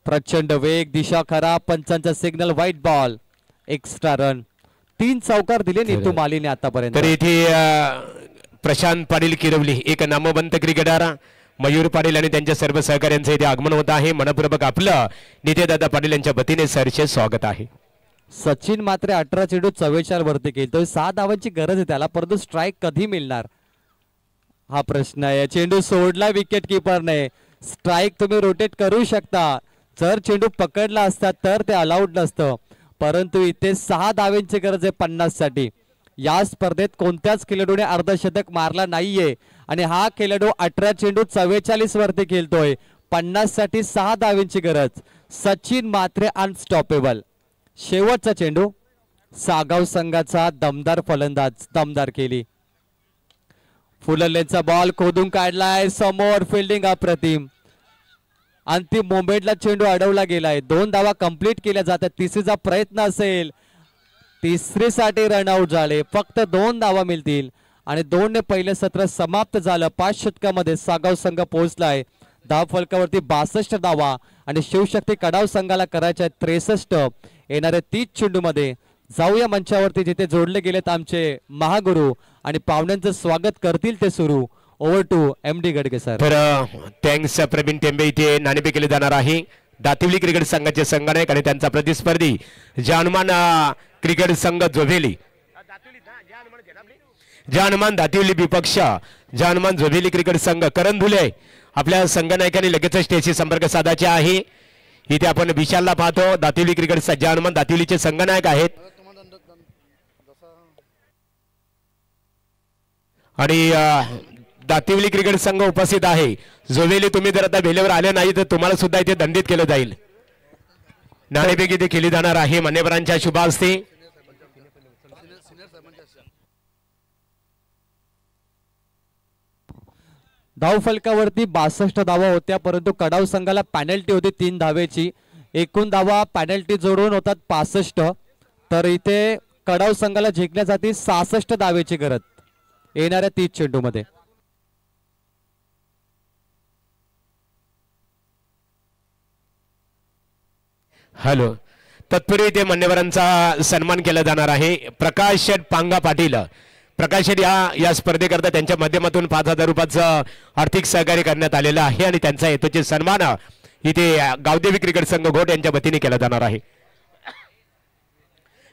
प्रचंड वेग, दिशा खराब, पंचांचा signal, white ball, extra run. 3 चौकार दिले नीतू मालीने आतापर्यंत. तर इथे प्रशांत पाटील किरवली एक नामवंत क्रिकेटर मयूर पाटील आणि त्यांच्या सर्व सहकाऱ्यांचं इथे आगमन होत आहे. मनपूर्वक आपलं नितेशदादा पाटील यांच्या वतीने सरचे स्वागत आहे. सचिन मात्र 18 चेंडू 44 वरती खेळतोय. 6 धावांची गरज आहे त्याला, परंतु स्ट्राईक कधी मिळणार हा प्रश्न आहे. चेंडू सोडला विकेट किपरने. स्ट्राईक तुम्ही रोटेट करू शकता. जर चेंडू पकडला असता तर ते अलाउड नसतं, परंतु इथे 6 धावांची गरज आहे 50 साठी. या स्पर्धेत कोणत्याच खेळाडूने अर्धशतक मारला नाहीये आणि हा खेळाडू 18 चेंडू 44 वरती खेळतोय. 50 साठी 6 धावांची गरज. सचिन मात्र अनस्टॉपेबल. शेवटचा चेंडू सागाव संघाचा दमदार फलंदाज दमदार केली. फुललेचा बॉल खोदून काढलाय. समोर फिल्डिंग अप्रतिम. अंतिम मोमेंटला चेंडू अडवला गेलाय. 2 धावा कंप्लीट केल्या जातात. तिसरीचा प्रयत्न असेल. तिसरीसाठी रनआउट झाले. फक्त 2 धावा मिळतील आणि 2 ने पहिले सत्र समाप्त झालं. 5 षटकामध्ये सागाव संघ पोहोचलाय. धाव फलकावरती 62 धावा आणि शिवशक्ती कडाव संघाला करायच्या 63. येणाऱ्या 30 चेंडू मध्ये जाऊया मंचावरती जिथे जोडले गेलेत आमचे महागुरु आणि पाहुण्यांचं स्वागत करतील ते सुरू. Over to MD Gadge sir. तर थँक्स प्रवीण टेंबे इथे नाणेफेक केले जाणार आहे. दातिवली क्रिकेट संघाचे संघनायक आणि त्यांचा प्रतिस्पर्धी जानमान क्रिकेट संघ जोभेली. जानमान दातिवली विपक्ष जानमान जोभेली क्रिकेट संघ करंधुले. आपल्या संघनायकांनी लगेचच स्टेजशी संपर्क साधायचे आहे. इथे आपण विशालला पाहतो. दातिवली क्रिकेट जानमान दातिवलीचे संघनायक आहेत आणि दातिवली क्रिकेट संघ उपस्थित आहे. जोवेली तुम्ही जर आता वेळेवर आले नाही तर तुम्हाला सुद्धा इथे दंडित केलं जाईल. नाणेफेक इथे केली जाणार आहे मान्यवरांच्या शुभ हस्ते. धाव फलकावरती 62 धावा होत्या, परंतु कडाव संघाला पॅनल्टी होती 3 धावेची. एकूण धावा पॅनल्टी जोडून होतात 65. तर इथे कडाव संघाला जिंकण्यासाठी 66 धावेची गरज येणाऱ्या 30 चेंडू मध्ये. हॅलो. तत्पूर्वी इथे मान्यवरांचा सन्मान केला जाणार आहे. प्रकाश शेठ पांगा पाटील. प्रकाश शेठ या स्पर्धेकरता त्यांच्या माध्यमातून 5000 रुपयाचं आर्थिक सहकार्य करण्यात आलेलं आहे आणि त्यांचा हेतूचे सन्मान इथे गावदेवी क्रिकेट संघ घोट यांच्या वतीने केला जाणार आहे.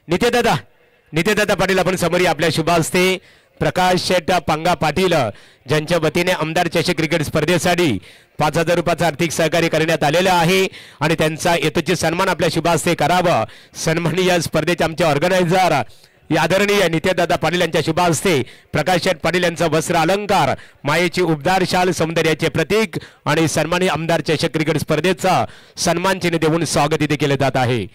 नितेशदादा पाटील आपण समोर आपल्या शुभ हस्ते प्रकाश शेठ पांगा पाटील ज्यांच्या वतीने आमदार चषक क्रिकेट स्पर्धेसाठी 5000 रुपयाचं आर्थिक सहकार्य करण्यात आलेलं आहे आणि त्यांचा हेतूचे सन्मान आपल्या शुभ हस्ते करावं. सन्माननीय स्पर्धेचे आमचे ऑर्गनायझर आदरणीय नितेशदादा पाटील यांच्या शुभ हस्ते प्रकाश शेठ पाटील यांचा वस्त्र अलंकार, मायेची उबदार शाल, सौंदर्याचे प्रतीक आणि सन्माननीय आमदार चषक क्रिकेट स्पर्धेचा सन्मान चिन्ह देऊन स्वागत इथे केले जात आहे.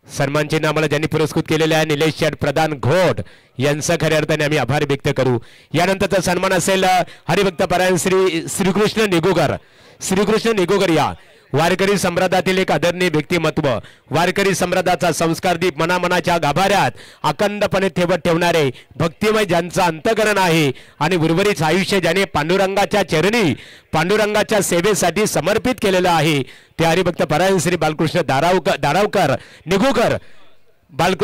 सन्मान चिन्ह आम्हाला ज्यांनी पुरस्कृत केलेले आहे निलेश शेठ प्रधान घोट यांचा खऱ्या अर्थाने आम्ही आभार व्यक्त करू. यानंतरचा सन्मान असेल हरिभक्त परायण श्रीकृष्ण निगोगर या वारकरी सम्राटातील एक आदरणीय व्यक्तिमत्व. वारकरी सम्राटाचा संस्कार दीप मनामनाच्या गाभाऱ्यात अखंडपणे ठेवणारे भक्तिमय ज्यांचं अंतकरण आहे आणि उर्वरित आयुष्य ज्याने पांडुरंगाच्या चरणी पांडुरंगाच्या सेवेसाठी समर्पित केलेलं आहे ते हरिभक्त परायण श्री बालकृष्ण दारावकर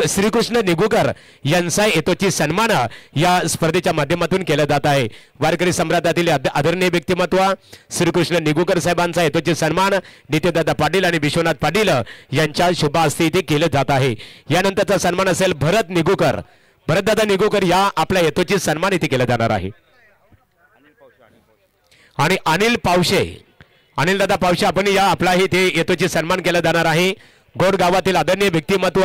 श्रीकृष्ण निगुकर यांचा यथोचित सन्मान या स्पर्धेच्या माध्यमातून केला जात आहे. वारकरी सम्राटातील आदरणीय व्यक्तिमत्व श्रीकृष्ण निगुकर साहेबांचा यथोचित सन्मान नित्यदादा पाटील आणि विश्वनाथ पाटील यांच्या शुभ हस्ते इथे केलं जात आहे. यानंतरचा सन्मान असेल भरतदादा निगुकर या आपल्या यथोचित सन्मान इथे केला जाणार आहे. आणि अनिलदादा पावशे आपण या आपला इथे यथोचित सन्मान केला जाणार आहे. गोड गावातील आदरणीय व्यक्तिमत्व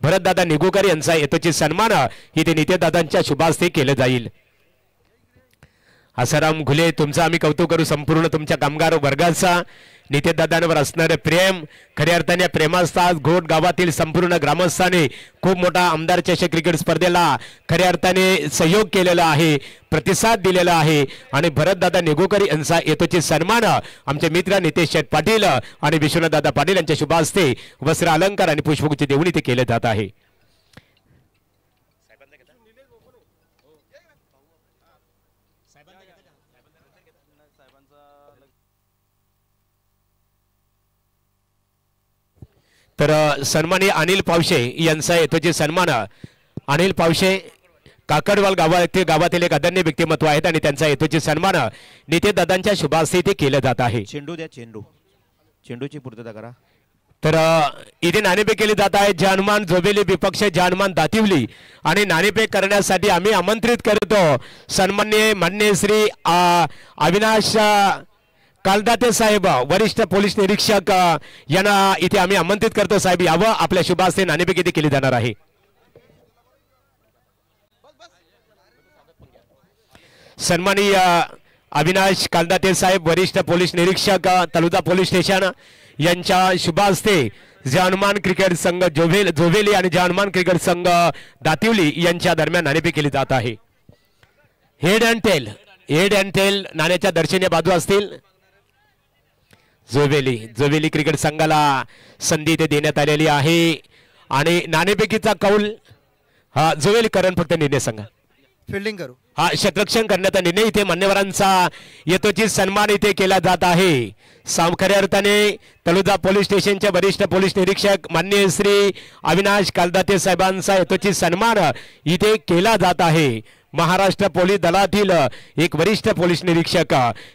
भरतदादा निगुकर यांचा यथोचित सन्मान इथे नित्यदादांच्या शुभास्ते केले जाईल. आसाराम घुले तुमचं आम्ही कौतुक करू. संपूर्ण तुमच्या कामगार वर्गाचा नित्यदादांवर असणारे प्रेम खऱ्या अर्थाने प्रेमास्ताद गोड गावातील संपूर्ण ग्रामस्थांनी खूप मोठा आमदार चषक क्रिकेट स्पर्धेला खऱ्या अर्थाने सहयोग केलेला आहे, प्रतिसाद दिलेला आहे. आणि भरतदादा निगुकर यांचा यथोचित सन्मान आमचे मित्र नितेश शेठ पाटील आणि विश्वनाथदादा पाटील यांच्या शुभ हस्ते वस्त्र अलंकार आणि पुष्पगुच्छ देऊन इथे केले जात आहे. तर सन्मानी अनिल पावशे यांचा यथोचित सन्मान अनिल पावशे काकडवाल गावातील एक आदरणीय व्यक्तिमत्व आहेत आणि त्यांचा यथोचित सन्मान नित्यदादांच्या शुभास्ते इथे केलं जात आहे. चेंडू द्या, चेंडूची पूर्तता करा. तर इथे नाणेफेक केली जात आहे. जानमान जोबेली विपक्ष जानमान दातिवली आणि नाणेफेक करण्यासाठी आम्ही आमंत्रित करतो माननीय श्री अविनाश कालदाते साहेब वरिष्ठ पोलीस निरीक्षक यांना इथे आम्ही आमंत्रित करतो. साहेब यावं, आपल्या शुभ हस्ते नाणेफेक इथे केली जाणार आहे. सन्माननीय अविनाश कालदाते साहेब वरिष्ठ पोलीस निरीक्षक तळोजा पोलीस स्टेशन यांच्या शुभ हस्ते जानमान क्रिकेट संघ जोवेली आणि जानमान क्रिकेट संघ दातिवली यांच्या दरम्यान नाणेफेक केली जात आहे. हेड अँड टेल नाण्याच्या दर्शनीय बाजू असतील. जोवेली क्रिकेट संघाला संधी इथे देण्यात आलेली आहे आणि नाणेफेकीचा कौल हा जोवेली करण फक्त निर्णय सांगा. फिल्डिंग करू हा क्षेत्ररक्षण करण्याचा निर्णय इथे मान्यवरांचा यथोचित सन्मान इथे केला जात आहे. खऱ्या अर्थाने तळोजा पोलीस स्टेशनचे वरिष्ठ पोलीस निरीक्षक माननीय श्री अविनाश कालदाते साहेबांचा यथोचित सन्मान इथे केला जात आहे. महाराष्ट्र पोलीस दलातील एक वरिष्ठ पोलीस निरीक्षक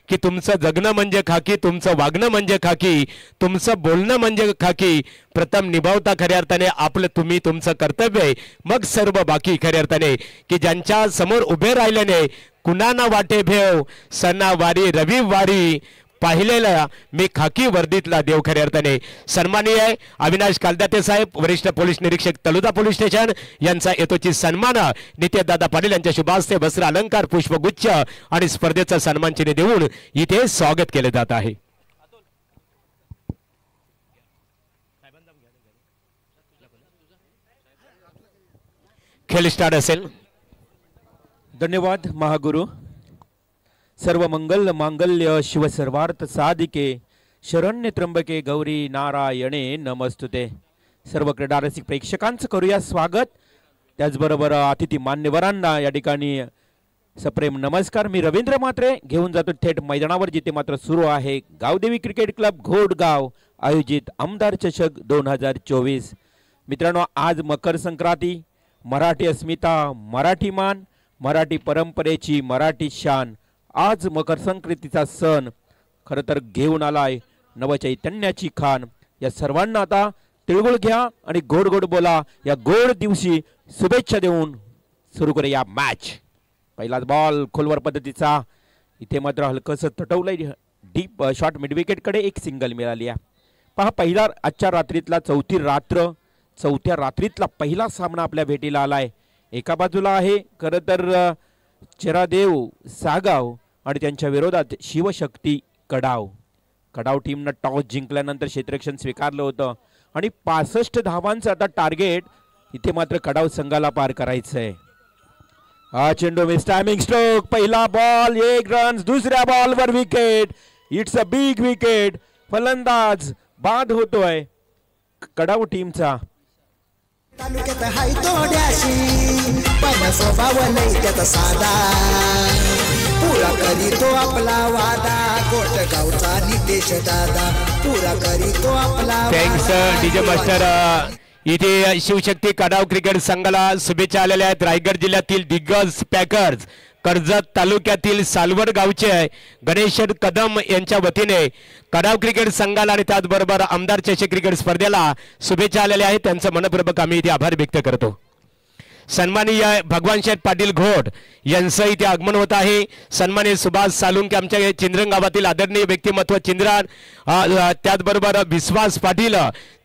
की तुमचं जगणं म्हणजे खाकी, तुमचं वागणं म्हणजे खाकी, तुमचं बोलणं म्हणजे खाकी. प्रथम निभावता खऱ्या अर्थाने आपलं तुम्ही तुमचं कर्तव्य, मग सर्व बाकी. खऱ्या अर्थाने की ज्यांच्या समोर उभे राहिल्याने कुणाना वाटे भेव सणावारी रविवारी पाहिलेला मी खाकी वर्दीतला देव. खऱ्या अर्थाने सन्माननीय अविनाश कालदाते साहेब वरिष्ठ पोलीस निरीक्षक तळोजा पोलीस स्टेशन यांचा यथोचित सन्मान नित्यदादा पाटील यांच्या शुभ हस्ते वस्त्र अलंकार पुष्पगुच्छ आणि स्पर्धेचा सन्मान चिन्ह देऊन इथे स्वागत केले जात आहे. खेळ स्टार्ट असेल. धन्यवाद महागुरु. सर्व मंगल मांगल्य शिव सर्वार्थ साधिके शरण्य त्र्यंबके गौरी नारायणे नमस्तुते. सर्व क्रीडा रसिक प्रेक्षकांचं करूया स्वागत. त्याचबरोबर अतिथी मान्यवरांना या ठिकाणी सप्रेम नमस्कार. मी रवींद्र म्हात्रे घेऊन जातो थेट मैदानावर, जिथे मात्र सुरू आहे गावदेवी क्रिकेट क्लब घोडगाव आयोजित आमदार चषक 2024. मित्रांनो, आज मकर संक्रांती, मराठी अस्मिता, मराठी मान, मराठी परंपरेची मराठी शान. आज मकर संक्रांतीचा सण खरं तर घेऊन आलाय नवचैतन्याची खान. या सर्वांना आता तिळगुळ घ्या आणि गोड गोड बोला. या गोड दिवशी शुभेच्छा देऊन सुरू करूया मॅच. पहिलाच बॉल खोलवर पद्धतीचा, इथे मात्र हलकंसं तटवलंय डीप शॉट मिडविकेटकडे एक सिंगल मिळाली आहे. पहा, पहिला आजच्या रात्रीतला चौथ्या रात्रीतला पहिला सामना आपल्या भेटीला आलाय. एका बाजूला आहे खरं तर चेरादेव सागाव आणि त्यांच्या विरोधात शिवशक्ती कडाव. टीमनं टॉस जिंकल्यानंतर क्षेत्ररक्षण स्वीकारलं होतं आणि 65 धावांचं आता टार्गेट इथे मात्र कडाव संघाला पार करायचंय. हा चेंडू मिस, टायमिंग स्ट्रोक, पहिला बॉल 1 रन, दुसऱ्या बॉलवर wicket. It's a big wicket. फलंदाज बाद होतोय कडाव टीमचा. तालुक्यात हाय तोड्याशी पण स्वभाव लय त्याचा साधा, पुरा करीतो आपला वादा. गोटगावचा नितेश दादा पुरा करीतो आपला थँक्स डीजे मास्टर. इथे शिवशक्ती कडाव क्रिकेट संघाला शुभेच्छा आलेल्या आहेत. रायगड जिल्ह्यातील दिग्गज पॅकर्स कर्जत तालुक्यातील सालवड गावचे गणेश कदम यांच्या वतीने कडाव क्रिकेट संघाला आणि त्याचबरोबर आमदार चषक क्रिकेट स्पर्धेला शुभेच्छा आलेल्या आहेत. त्यांचं मनपूर्वक आम्ही इथे आभार व्यक्त करतो. सन्माननीय भगवान शेठ पाटील घोड यांचं इथे आगमन होत आहे. सन्माननीय सुभाष सालुंके आमच्या चिंद्रन गावातील आदरणीय व्यक्तिमत्व चिंद्रन, त्याचबरोबर विश्वास पाटील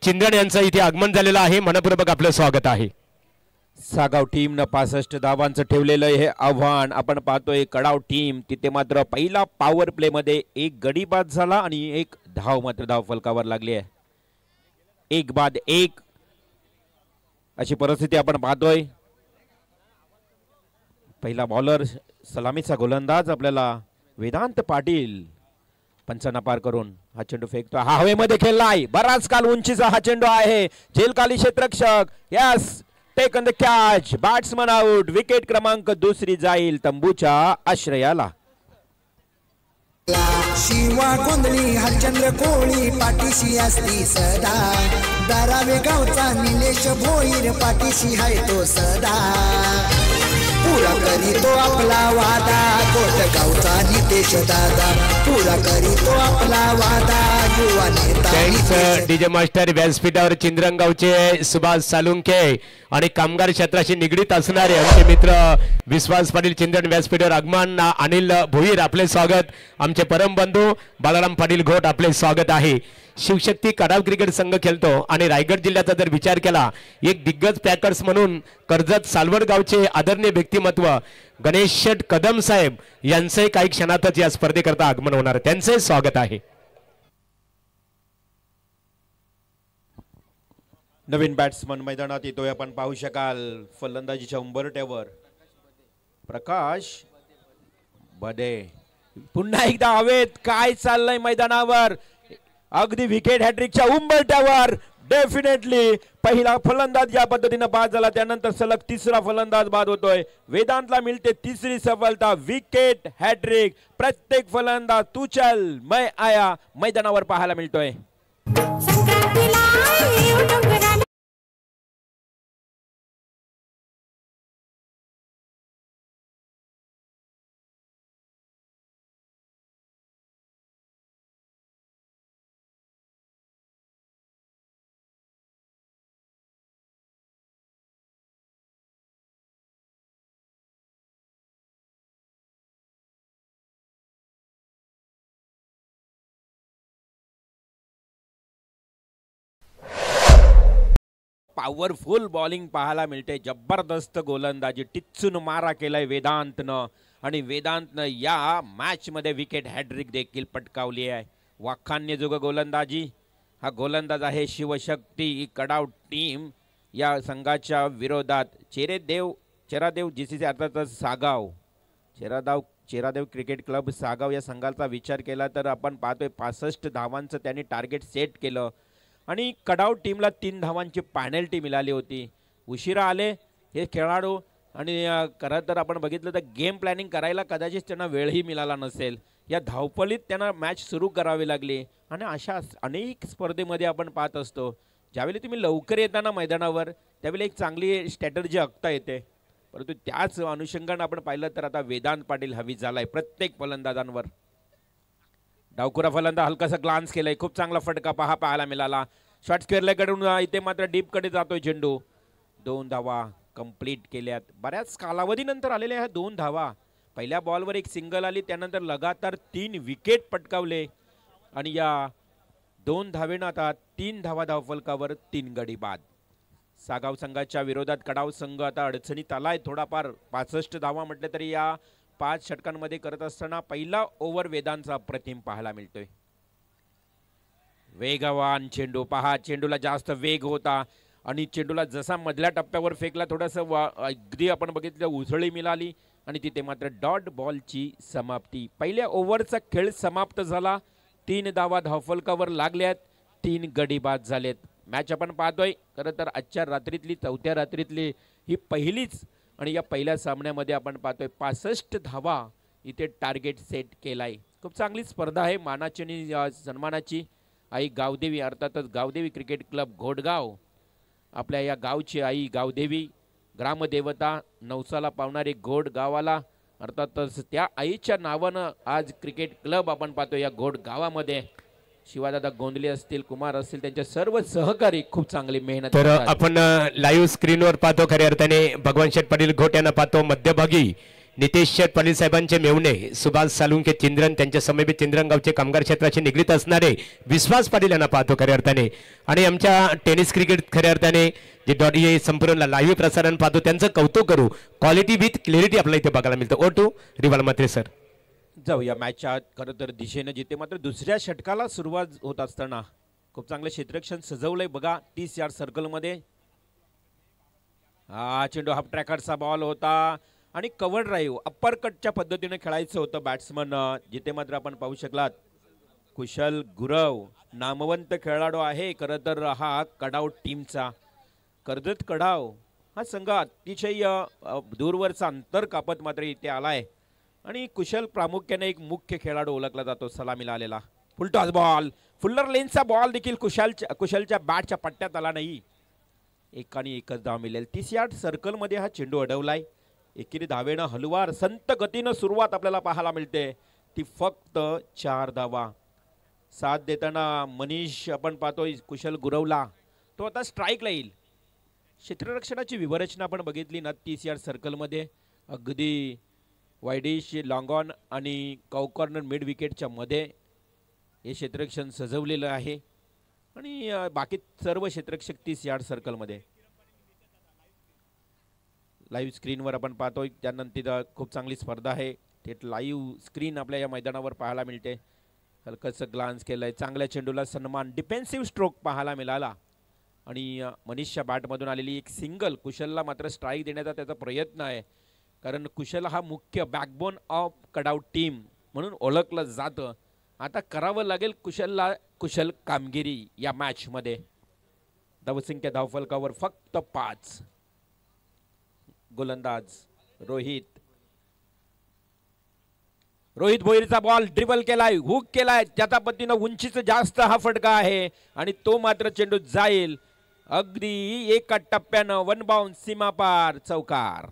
चिंद्रन यांचं इथे आगमन झालेलं आहे. मनपूर्वक आपलं स्वागत आहे. सागाव टीमनं 65 धावांचं ठेवलेलं हे आव्हान आपण पाहतोय. कडाव टीम तिथे मात्र पहिला पॉवर प्ले मध्ये एक गडी बाद झाला आणि एक धाव मात्र धाव फलकावर लागली आहे. एक बाद एक अशी परिस्थिती आपण पाहतोय. पहिला बॉलर सलामीचा गोलंदाज आपल्याला वेदांत पाटील पंचांना पार करून हा चेंडू फेकतो. हा हवेमध्ये खेळलाय. बराच काल उंचीचा हा चेंडू आहे. झेलखाली क्षेत्ररक्षक yes taken the catch. Batsman out. Wicket क्रमांक दुसरी जाईल तंबूच्या आश्रयाला. शिवा गोंधळी हरचंद्र कोळी पाठीशी असती सदा. दारावे गावचा निलेश भोईर पाठीशी हाय तो सदा. पुरा करीतो आपला वादा गोट गावचा नितेश दादा. पुरा करीतो आपला वादा युवा नेता डीजे मास्टर व्यासपीठावर चिंद्रन गावचे सुभाष सालुंके आणि कामगार क्षेत्राशी निगडीत असणारे आमचे मित्र विश्वास पाटील चिंद्रन व्यासपीठावर आगमन. अनिल भोईर आपले स्वागत. आमचे परम बंधू बाळाराम पाटील घोट आपले स्वागत आहे. शिवशक्ती कडाव क्रिकेट संघ खेळतो आणि रायगड जिल्ह्याचा जर विचार केला एक दिग्गज पॅकर्स म्हणून कर्जत सालवड गावचे आदरणीय व्यक्तिमत्व गणेश कदम साहेब यांचे काही क्षणातच या स्पर्धेकरता आगमन होणार. त्यांचे स्वागत आहे. नवीन बॅट्समन मैदानात येतोय आपण पाहू शकाल. फलंदाजीच्या उंबरट्यावर प्रकाश बडे पुन्हा एकदा हवेत. काय चाललंय मैदानावर. अगदी विकेट हॅट्रिकच्या उंबरट्यावर डेफिनेटली पहिला फलंदाज या पद्धतीने बाद झाला. त्यानंतर सलग तिसरा फलंदाज बाद होतोय. वेदांतला मिळते तिसरी सफलता. Wicket hat trick. प्रत्येक फलंदाज तू चल मैं आया मैदानावर पाहायला मिळतोय. पॉवरफुल बॉलिंग पाहायला मिळते. जबरदस्त गोलंदाजी. टिच्चून मारा केलाय वेदांतनं आणि वेदांतनं या मॅच मध्ये विकेट हॅट्रिक देखील पटकावली आहे. वाखान्यजोग गोलंदाजी. हा गोलंदाज आहे शिवशक्ती कडाव टीम या संघाच्या विरोधात. चेरादेव जीसीसी अर्थातच सागाव चेरादेव क्रिकेट क्लब सागाव या संघाचा विचार केला तर आपण पाहतोय 65 धावांचं त्यांनी टार्गेट सेट केलं आणि कडाव टीमला 3 धावांची पेनल्टी मिळाली होती. उशिरा आले हे खेळाडू आणि खरं तर आपण बघितलं तर गेम प्लॅनिंग करायला कदाचित त्यांना वेळही मिळाला नसेल. या धावपळीत त्यांना मॅच सुरू करावी लागली आणि अशा अनेक स्पर्धेमध्ये आपण पाहत असतो ज्यावेळी तुम्ही लवकर येताना मैदानावर त्यावेळी एक चांगली स्ट्रॅटर्जी आखता येते. परंतु त्याच अनुषंगाने आपण पाहिलं तर आता वेदांत पाटील हवी झालाय प्रत्येक फलंदाजांवर. डावखुरा फलंदाज हलकासा ग्लान्स केलाय. खूप चांगला फटका पाहायला मिळाला. शॉर्ट स्क्वेअरकडून इथे मात्र डीपकडे जातोय चेंडू. 2 धावा कंप्लीट केल्यात. बऱ्याच कालावधीनंतर आलेल्या ह्या 2 धावा. पहिल्या बॉलवर एक सिंगल आली त्यानंतर लगातार 3 विकेट पटकावले आणि या 2 धावेनं आता 3 धावा धावफलकावर 3 गडी बाद. सागाव संघाच्या विरोधात कडाव संघ आता अडचणीत आलाय थोडाफार. 65 धावा म्हटले तरी या 5 षटकांमध्ये करत असताना पहिला ओव्हर वेदांचा अप्रतिम पाहायला मिळतोय. वेगवान चेंडू पहा. चेंडूला जास्त वेग होता आणि चेंडूला जसा मधल्या टप्प्यावर फेकला थोडंसं अगदी आपण बघितलं उसळी मिळाली आणि तिथे मात्र डॉट बॉलची समाप्ती. पहिल्या ओव्हरचा खेळ समाप्त झाला. 3 धावा धावफलकावर लागल्यात. 3 गडी बाद झालेत. मॅच आपण पाहतोय खरं तर आजच्या रात्रीतली 4थ्या रात्रीतली ही पहिलीच आणि या पहिल्या सामन्यामध्ये आपण पाहतोय 65 धावा इथे टार्गेट सेट केलाय. खूप चांगली स्पर्धा आहे. मानाची आणि सन्मानाची. आई गावदेवी अर्थातच गावदेवी क्रिकेट क्लब घोडगाव आपल्या या गावची आई गावदेवी ग्रामदेवता नवसाला पावणारी घोड गावाला अर्थातच त्या आईच्या नावानं आज क्रिकेट क्लब आपण पाहतो या घोड गावामध्ये शिवादादा गोंधले असतील कुमार असतील त्यांचे सर्व सहकारी खूप चांगली मेहनत तर करतात. आपण लाईव्ह स्क्रीनवर पाहतो खऱ्या अर्थाने भगवान शेठ पाटील घोट यांना पाहतो मध्यभागी नितेश शेठ पाटील साहेबांचे मेवणे सुभाष सालुंके चिंद्रन त्यांच्या समीप चिंद्रन गावचे कामगार क्षेत्राशी निगडीत असणारे विश्वास पाटील यांना पाहतो खऱ्या अर्थाने आणि आमच्या टेनिस क्रिकेट खऱ्या अर्थाने जे हे संपूर्ण लाईव्ह प्रसारण पाहतो त्यांचं कौतुक करू. क्वालिटी विथ क्लॅरिटी आपल्याला इथे बघायला मिळतं. ओ टू रिवाल मात्रे सर. जाऊ या मॅचच्या खरं तर दिशेने जिथे मात्र दुसऱ्या षटकाला सुरुवात होत असताना खूप चांगलं क्षेत्ररक्षण सजवलंय बघा 30 यार्ड सर्कलमध्ये. हा चेंडू हाफ ट्रॅकरचा बॉल होता आणि कव्हर ड्राईव्ह अप्पर कटच्या पद्धतीने खेळायचं होतं बॅट्समन जिथे मात्र आपण पाहू शकलात कुशल गुरव नामवंत खेळाडू आहे खरं तर हा कडाव टीमचा. कर्जत कडाव हा संघ अतिशय दूरवरचा अंतर कापत मात्र इथे आलाय आणि कुशल प्रामुख्याने एक मुख्य खेळाडू ओळखला जातो सलामीला आलेला. फुलटॉस बॉल फुल्लर लेनचा बॉल देखील कुशलच्या बॅटच्या पट्ट्यात आला नाही. एकाने एकच धाव मिळेल. 30 यार्ड सर्कलमध्ये हा चेंडू अडवलाय. एकेरी धावेनं हलवार संत गतीनं सुरुवात आपल्याला पाहायला मिळते ती फक्त 4 धावा. साथ देताना मनीष आपण पाहतोय कुशल गुरवला तो आता स्ट्राईकला येईल. क्षेत्ररक्षणाची विवरचना आपण बघितली ना 30 यार्ड सर्कलमध्ये अगदी वायडिश लॉंग ऑन आणि कॉर्नर मिड विकेटच्या मध्ये हे क्षेत्ररक्षण सजवलेलं आहे आणि बाकी सर्व क्षेत्ररक्षक 30 यार्ड सर्कलमध्ये. लाईव्ह स्क्रीनवर आपण पाहतोय त्यानंतर खूप चांगली स्पर्धा आहे. थेट लाईव्ह स्क्रीन आपल्या या मैदानावर पाहायला मिळते. हलकंसं ग्लान्स केलंय चांगल्या चेंडूला सन्मान डिफेन्सिव्ह स्ट्रोक पाहायला मिळाला आणि मनीषच्या बॅटमधून आलेली एक सिंगल कुशलला मात्र स्ट्राईक देण्याचा त्याचा प्रयत्न आहे कारण कुशल हा मुख्य बॅकबोन ऑफ कडाव टीम म्हणून ओळखलं जातं. आता करावं लागेल कुशलला कुशल कामगिरी या मॅचमध्ये. धावसंख्या धावफलकावर फक्त 5. गोलंदाज रोहित भोईरचा बॉल ड्रिबल केलाय हुक केलाय त्याच्या पद्धतीनं उंचीचं जास्त हा फटका आहे आणि तो मात्र चेंडू जाईल अगदी एका टप्प्यानं वन बाउंड सीमापार चौकार.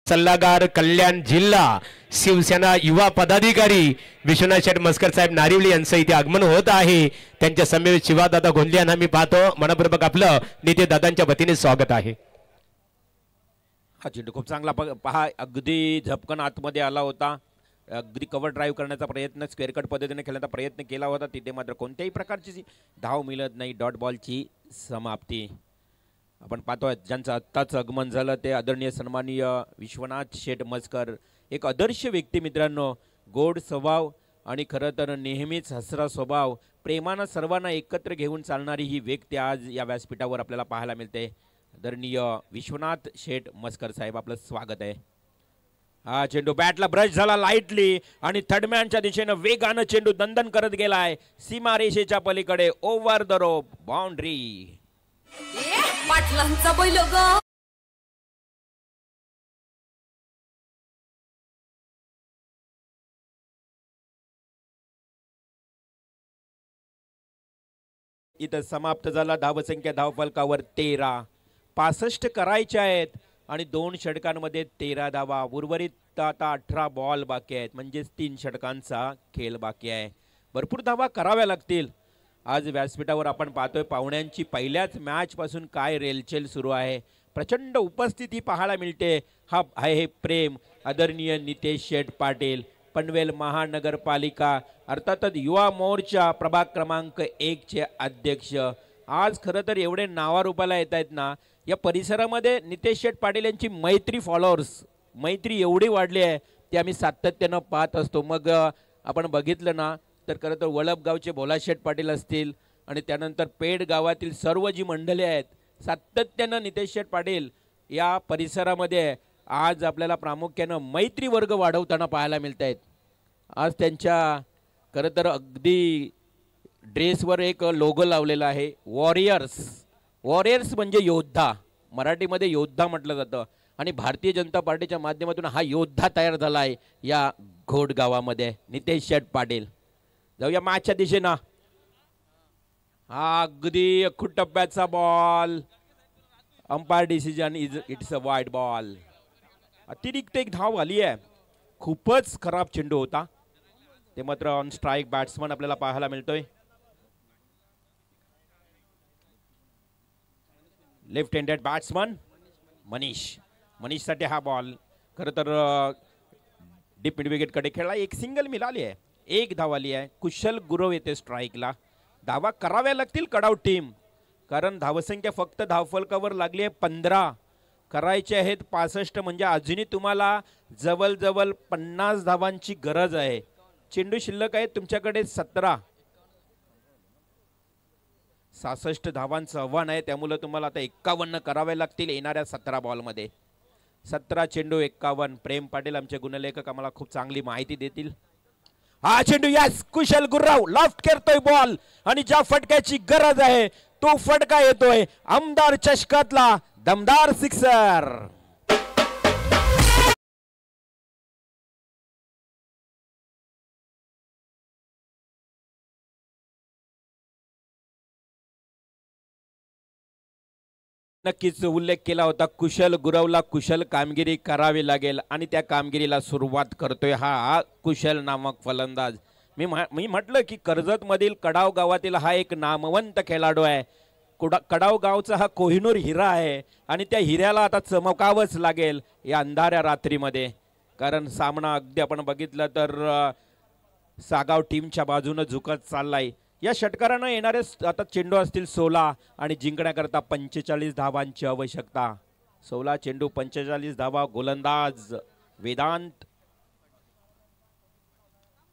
सल्लागार कल्याण जिल्हा शिवसेना युवा पदाधिकारी विश्वनाथ शेठ मस्कर साहेब नारिवली यांचं इथे आगमन होत आहे. त्यांच्या समेत शिवादादा गोंधले यांना मी पाहतो मनपूर्वक आपलं निते दादांच्या वतीने स्वागत आहे. हा चेंडू खूप चांगला पहा अगदी झपकन आतमध्ये आला होता. अगदी कव्हर ड्राईव्ह करण्याचा प्रयत्न स्क्वेअर कट पद्धतीने खेळण्याचा प्रयत्न केला होता तिथे मात्र कोणत्याही प्रकारची धाव मिळत नाही. डॉट बॉलची समाप्ती. आपण पाहतोय ज्यांचं आत्ताच आगमन झालं ते आदरणीय सन्माननीय विश्वनाथ शेठ मस्कर एक आदर्श व्यक्ती मित्रांनो. गोड स्वभाव आणि खरं तर नेहमीच हसरा स्वभाव प्रेमानं सर्वांना एकत्र घेऊन चालणारी ही व्यक्ती आज या व्यासपीठावर आपल्याला पाहायला मिळते. आदरणीय विश्वनाथ शेठ मस्कर साहेब आपलं स्वागत आहे. हा चेंडू बॅटला ब्रश झाला लाईटली आणि थर्डमॅनच्या दिशेनं वेगानं चेंडू दंदन करत गेलाय सीमा रेषेच्या पलीकडे ओव्हर द रोप बाउंड्री. पाटलांचा बैल ग. इथं समाप्त झाला. धावसंख्या धावफलकावर 13. 65 करायचे आहेत आणि 2 षटकांमध्ये 13 धावा. उर्वरित आता 18 बॉल बाकी आहेत म्हणजेच 3 षटकांचा खेळ बाकी आहे. भरपूर धावा कराव्या लागतील. आज व्यासपीठावर आपण पाहतोय पाहुण्यांची पहिल्याच मॅच पासून काय रेलचेल सुरू आहे. प्रचंड उपस्थिती पाहायला मिळते. हा आहे प्रेम आदरणीय नितेश शेठ पाटील पनवेल महानगरपालिका अर्थातच युवा मोर्चा प्रभाग क्रमांक 1 चे अध्यक्ष. आज खरं तर एवढे नावारूपाला येत आहेत ना या परिसरामध्ये नितेश शेठ पाटील यांची मैत्री फॉलोअर्स मैत्री एवढी वाढली आहे ती आम्ही सातत्यानं पाहत असतो. मग आपण बघितलं ना तर खरं तर वळपगावचे भोलाशेठ पाटील असतील आणि त्यानंतर पेड गावातील सर्व जी मंडळी आहेत सातत्यानं नितेश शेठ पाटील या परिसरामध्ये आज आपल्याला प्रामुख्यानं मैत्री वर्ग वाढवताना पाहायला मिळत आहेत. आज त्यांच्या खरं तर अगदी ड्रेसवर एक लोगो लावलेला आहे वॉरियर्स. वॉरियर्स म्हणजे योद्धा मराठीमध्ये योद्धा म्हटलं जातं आणि भारतीय जनता पार्टीच्या माध्यमातून हा योद्धा तयार झाला आहे या घोड गावामध्ये. नितेश शेठ पाटील जाऊया मॅचच्या दिशेनं. हा अगदी टप्प्याचा ball. Umpire decision it's a wide ball. अतिरिक्त एक धाव आली आहे. खूपच खराब चेंडू होता. ते मात्र ऑन स्ट्राईक बॅट्समन आपल्याला पाहायला मिळतोय. लेफ्ट हँडेड बॅट्समन मनीषसाठी हा बॉल. खरं तर डीप मिड विकेटकडे खेळला. एक सिंगल मिळाली आहे. एक धाव आली आहे. कुशल गुरव येते स्ट्राईकला. धावा कराव्या लागतील कडाव टीम, कारण धावसंख्या फक्त धावफलकावर लागली आहे 15. करायचे आहेत 65. म्हणजे अजूनही तुम्हाला जवळजवळ 50 धावांची गरज आहे. चेंडू शिल्लक आहेत तुमच्याकडे 17. 66 धावांचं आव्हान आहे. त्यामुळे तुम्हाला आता 51 करावे लागतील येणाऱ्या 17 बॉलमध्ये. 17 चेंडू 51. प्रेम पाटील आमचे गुणलेखक आम्हाला खूप चांगली माहिती देतील. हा चेंडू यस कुशल गुर्राव लॉफ्ट करतोय बॉल आणि ज्या फटक्याची गरज आहे तो फटका येतोय. आमदार चषकातला दमदार सिक्सर. नक्कीच उल्लेख केला होता कुशल गुरवला कुशल कामगिरी करावी लागेल आणि त्या कामगिरीला सुरुवात करतोय हा कुशल नामक फलंदाज. मी म्हटलं की कर्जत मधील कडाव गावातील हा एक नामवंत खेळाडू आहे. कडाव गावचा हा कोहिनूर हिरा आहे आणि त्या हिऱ्याला आता चमकावंच लागेल या अंधाऱ्या रात्रीमध्ये, कारण सामना अगदी आपण बघितलं तर सागाव टीमच्या बाजूने झुकत चाललाय. या षटकारानं येणारे आता चेंडू असतील 16 आणि जिंकण्याकरता 45 धावांची आवश्यकता. 16 चेंडू 45 धावा. गोलंदाज वेदांत.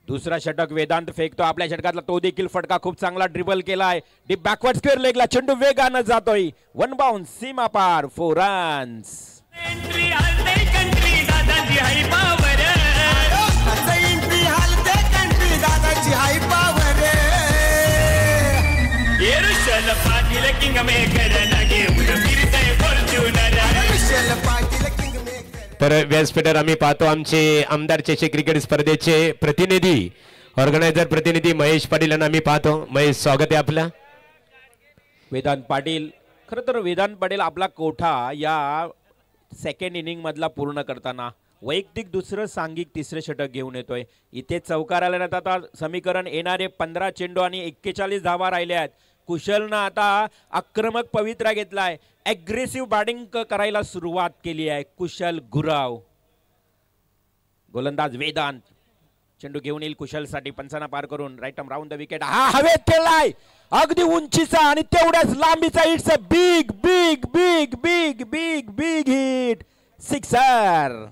दुसरा षटक वेदांत फेकतो. आपल्या षटकातला तो देखील फटका खूप चांगला ड्रिबल केलाय. डीप बॅकवर्ड स्क्वेअर लेगला चेंडू वेगानं जातोय. 1 बाउन्स सीमा पार 4 रन्स. तर व्यासपीठावर आम्ही पाहतो आमचे आमदार चषक क्रिकेट स्पर्धेचे प्रतिनिधी ऑर्गनायझर प्रतिनिधी महेश पाटील यांना आम्ही पाहतो. महेश स्वागत आहे आपलं. वेदांत पाटील. खरं तर वेदांत पाटील आपला कोठा या सेकंड इनिंग मधला पूर्ण करताना वैयक्तिक दुसरं सांघिक तिसरे षटक घेऊन येतोय. इथे चौकार आल्यानंतर आता समीकरण येणारे 15 चेंडू आणि 41 धावा राहिल्या आहेत. कुशलनं आता आक्रमक पवित्रा घेतलाय. ॲग्रेसिव्ह बॅटिंग करायला सुरुवात केली आहे कुशल गुराव. गोलंदाज वेदांत. चेंडू घेऊन येईल कुशलसाठी. पंचांना पार करून right arm round the wicket. हा हवेत खेळलाय अगदी उंचीचा आणि तेवढ्याच लांबीचा. It's a big big big big big big hit. Sixer.